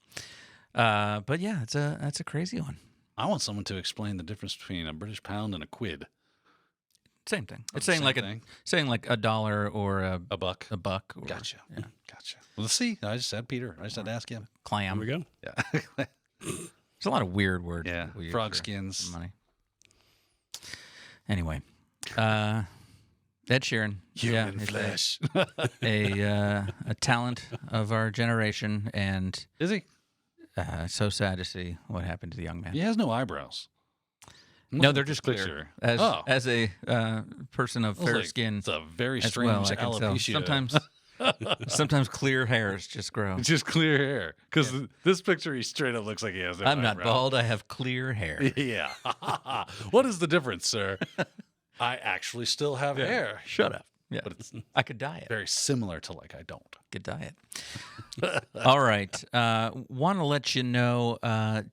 [SPEAKER 2] But yeah, that's a crazy one.
[SPEAKER 4] I want someone to explain the difference between a British pound and a quid.
[SPEAKER 2] Same thing. It's
[SPEAKER 4] the
[SPEAKER 2] saying
[SPEAKER 4] same
[SPEAKER 2] like
[SPEAKER 4] thing.
[SPEAKER 2] saying like $1 or
[SPEAKER 4] A buck.
[SPEAKER 2] a buck. Or,
[SPEAKER 4] Gotcha.
[SPEAKER 2] Yeah.
[SPEAKER 4] Gotcha. Well, let's see. I just said Peter. I just had to ask him.
[SPEAKER 3] Here
[SPEAKER 2] Clam.
[SPEAKER 3] we go.
[SPEAKER 4] Yeah.
[SPEAKER 2] There's a lot of weird words.
[SPEAKER 4] Yeah.
[SPEAKER 2] that we use
[SPEAKER 4] Frog
[SPEAKER 2] for
[SPEAKER 4] skins.
[SPEAKER 2] money. Anyway, Ed Sheeran.
[SPEAKER 4] Human
[SPEAKER 2] is
[SPEAKER 4] flesh.
[SPEAKER 2] a talent of our generation, and
[SPEAKER 4] Is he?
[SPEAKER 2] so sad to see what happened to the young man.
[SPEAKER 4] He has no eyebrows.
[SPEAKER 2] No, they're just clear.
[SPEAKER 4] Picture.
[SPEAKER 2] As a person of
[SPEAKER 4] I was
[SPEAKER 2] fair
[SPEAKER 4] like,
[SPEAKER 2] skin,
[SPEAKER 4] It's a very
[SPEAKER 2] as
[SPEAKER 4] strange
[SPEAKER 2] well, I can tell.
[SPEAKER 4] alopecia.
[SPEAKER 2] Sometimes clear hairs just grow.
[SPEAKER 4] It's just clear hair. Because this picture, he straight up looks like he has no
[SPEAKER 2] I'm not
[SPEAKER 4] eyebrows.
[SPEAKER 2] bald. I have clear hair.
[SPEAKER 4] Yeah. What is the difference, sir? I actually still have hair.
[SPEAKER 2] Shut up. Yeah,
[SPEAKER 4] But it's
[SPEAKER 2] I could dye it.
[SPEAKER 4] very similar to like I don't.
[SPEAKER 2] Good diet. All right. Want to let you know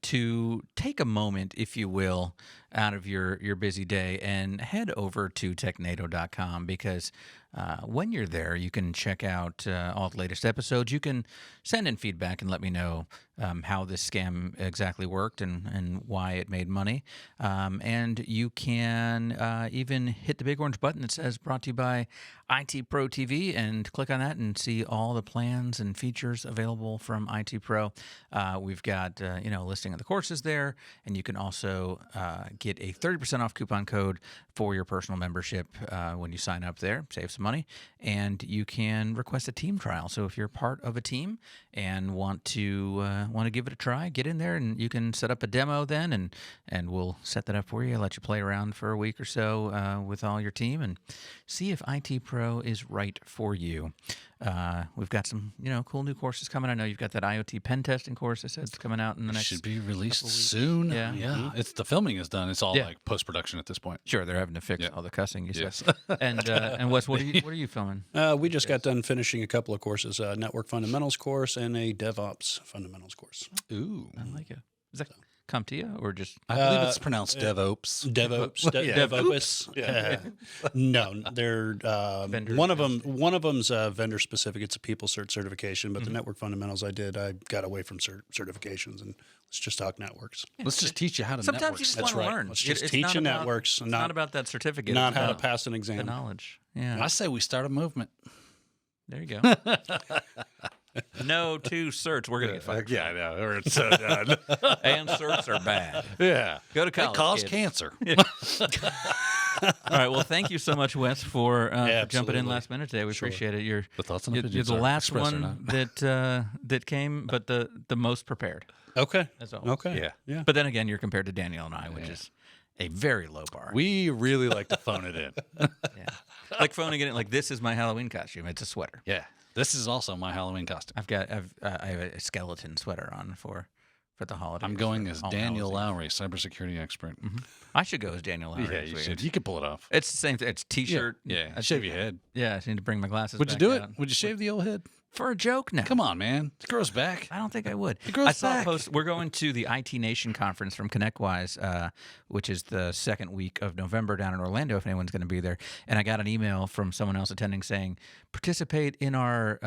[SPEAKER 2] to take a moment, if you will, out of your busy day and head over to technado.com because when you're there, you can check out all the latest episodes. You can send in feedback and let me know how this scam exactly worked and why it made money. And you can even hit the big orange button that says brought to you by IT Pro TV and click on that and see all the plans and features available from IT Pro. We've got a listing of the courses there, and you can also get a 30% off coupon code for your personal membership when you sign up there. Save some money, and you can request a team trial. So if you're part of a team and want to give it a try, get in there, and you can set up a demo then, and we'll set that up for you. Let you play around for a week or so with all your team and see if IT Pro is right for you. We've got some cool new courses coming. I know you've got that IoT pen testing course that says it's coming out in the next.
[SPEAKER 4] Should be released
[SPEAKER 2] couple weeks.
[SPEAKER 4] soon.
[SPEAKER 2] Yeah.
[SPEAKER 4] Yeah. It's the filming is done. It's all
[SPEAKER 2] Yeah.
[SPEAKER 4] like post production at this point.
[SPEAKER 2] Sure, they're having to fix
[SPEAKER 4] Yeah.
[SPEAKER 2] all the cussing. You
[SPEAKER 4] Yes.
[SPEAKER 2] said. And Wes, what are you filming?
[SPEAKER 3] We just got done finishing a couple of courses, a network fundamentals course and a DevOps fundamentals course.
[SPEAKER 4] Ooh.
[SPEAKER 2] I like it. Is that CompTIA or just?
[SPEAKER 4] I believe it's pronounced DevOps.
[SPEAKER 3] DevOps,
[SPEAKER 4] Yeah.
[SPEAKER 3] DevOps. No, they're
[SPEAKER 2] Vendor
[SPEAKER 3] one of them's vendor specific. It's a PeopleCert certification, but the network fundamentals I got away from certifications and let's just talk networks.
[SPEAKER 4] Let's just teach you how to
[SPEAKER 2] Sometimes
[SPEAKER 4] network
[SPEAKER 2] you just
[SPEAKER 4] stuff.
[SPEAKER 2] want to
[SPEAKER 3] right.
[SPEAKER 2] learn.
[SPEAKER 3] Let's just
[SPEAKER 2] It's
[SPEAKER 3] teach
[SPEAKER 2] not
[SPEAKER 3] you
[SPEAKER 2] about-
[SPEAKER 3] networks,
[SPEAKER 2] It's
[SPEAKER 3] not-
[SPEAKER 2] not about that certificate.
[SPEAKER 3] Not
[SPEAKER 2] it's
[SPEAKER 3] how to
[SPEAKER 2] about
[SPEAKER 3] pass an
[SPEAKER 2] the
[SPEAKER 3] exam.
[SPEAKER 2] knowledge. Yeah.
[SPEAKER 4] I say we start a movement.
[SPEAKER 2] There you go. No to certs. We're gonna get fired.
[SPEAKER 4] Yeah, I know. Or it's so done.
[SPEAKER 2] And certs are bad.
[SPEAKER 4] Yeah.
[SPEAKER 2] Go to
[SPEAKER 4] They
[SPEAKER 2] college.
[SPEAKER 4] cause
[SPEAKER 2] kids.
[SPEAKER 4] cancer.
[SPEAKER 2] All right. Well, thank you so much, Wes, for jumping in
[SPEAKER 3] Absolutely.
[SPEAKER 2] last minute today. We appreciate it. You're
[SPEAKER 4] The thoughts on
[SPEAKER 2] you're
[SPEAKER 4] opinions
[SPEAKER 2] the
[SPEAKER 4] are
[SPEAKER 2] last
[SPEAKER 4] expressed or
[SPEAKER 2] one
[SPEAKER 4] not.
[SPEAKER 2] that came, but the most prepared.
[SPEAKER 3] Okay.
[SPEAKER 2] As always.
[SPEAKER 3] Okay.
[SPEAKER 4] Yeah.
[SPEAKER 3] Yeah.
[SPEAKER 2] But then again, you're compared to Danielle and I, which is a very low bar.
[SPEAKER 4] We really like to phone it in.
[SPEAKER 2] Yeah. Like phoning it in, like, this is my Halloween costume. It's a sweater.
[SPEAKER 4] Yeah. This is also my Halloween costume.
[SPEAKER 2] I have a skeleton sweater on for the holidays.
[SPEAKER 4] I'm going
[SPEAKER 2] for
[SPEAKER 4] as
[SPEAKER 2] All
[SPEAKER 4] Daniel
[SPEAKER 2] Hallows
[SPEAKER 4] Lowry, cybersecurity expert.
[SPEAKER 2] Eve. I should go as Daniel Lowry.
[SPEAKER 4] Yeah,
[SPEAKER 2] this
[SPEAKER 4] you
[SPEAKER 2] week.
[SPEAKER 4] should. You can pull it off.
[SPEAKER 2] It's the same thing. It's T-shirt.
[SPEAKER 4] Yeah.
[SPEAKER 2] I
[SPEAKER 4] Shave
[SPEAKER 2] think-
[SPEAKER 4] your head.
[SPEAKER 2] Yeah, I just need to bring my glasses
[SPEAKER 4] Would you
[SPEAKER 2] back
[SPEAKER 4] do it?
[SPEAKER 2] out.
[SPEAKER 4] Would you shave the old head?
[SPEAKER 2] For a joke now.
[SPEAKER 4] Come on, man. It grows back.
[SPEAKER 2] I don't think I would.
[SPEAKER 4] It grows
[SPEAKER 2] I saw a
[SPEAKER 4] back.
[SPEAKER 2] post. We're going to the IT Nation conference from ConnectWise, which is the second week of November down in Orlando, if anyone's going to be there. And I got an email from someone else attending saying, participate in our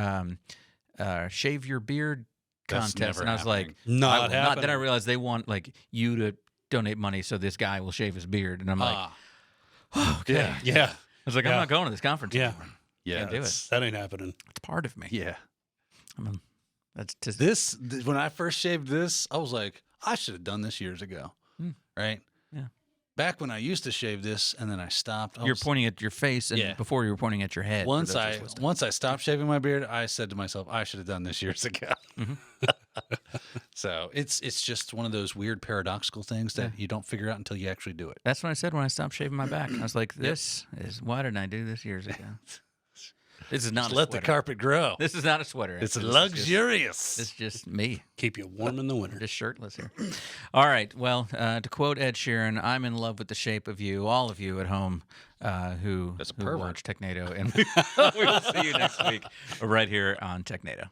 [SPEAKER 2] shave your beard
[SPEAKER 4] That's
[SPEAKER 2] contest.
[SPEAKER 4] never
[SPEAKER 2] And I was like,
[SPEAKER 3] happening. Not
[SPEAKER 2] I will not. Then I
[SPEAKER 3] happening.
[SPEAKER 2] realized they want like you to donate money so this guy will shave his beard. And I'm like, okay.
[SPEAKER 4] Yeah.
[SPEAKER 3] Yeah.
[SPEAKER 2] I was like, I'm
[SPEAKER 3] Yeah.
[SPEAKER 2] not going to this conference
[SPEAKER 3] Yeah.
[SPEAKER 2] anymore.
[SPEAKER 4] Yeah.
[SPEAKER 2] Can't do it.
[SPEAKER 4] that's-
[SPEAKER 3] That ain't happening.
[SPEAKER 2] It's part of me.
[SPEAKER 4] Yeah.
[SPEAKER 2] I mean, that's just
[SPEAKER 4] When I first shaved this, I was like, I should have done this years ago. Right?
[SPEAKER 2] Yeah.
[SPEAKER 4] Back when I used to shave this and then I stopped. I
[SPEAKER 2] You're
[SPEAKER 4] was-
[SPEAKER 2] pointing at your face, and
[SPEAKER 4] Yeah.
[SPEAKER 2] before you were pointing at your head. for
[SPEAKER 4] once
[SPEAKER 2] those
[SPEAKER 4] I
[SPEAKER 2] just listening.
[SPEAKER 4] once I stopped shaving my beard, I said to myself, I should have done this years ago. So it's just one of those weird paradoxical things that you don't figure out until you actually do it.
[SPEAKER 2] That's what I said when I stopped shaving my back. I was like, "This is why didn't I do this years ago? This is not
[SPEAKER 4] Just
[SPEAKER 2] a
[SPEAKER 4] let the
[SPEAKER 2] sweater.
[SPEAKER 4] carpet grow.
[SPEAKER 2] This is not a sweater.
[SPEAKER 4] It's
[SPEAKER 2] actually.
[SPEAKER 4] luxurious.
[SPEAKER 2] It's just me,
[SPEAKER 3] Keep you warm in the winter.
[SPEAKER 2] just shirtless here. All right. Well, to quote Ed Sheeran, "I'm in love with the shape of you." All of you at home who
[SPEAKER 4] That's a
[SPEAKER 2] who
[SPEAKER 4] pervert.
[SPEAKER 2] watch Technado, and we will see you next week right here on Technado.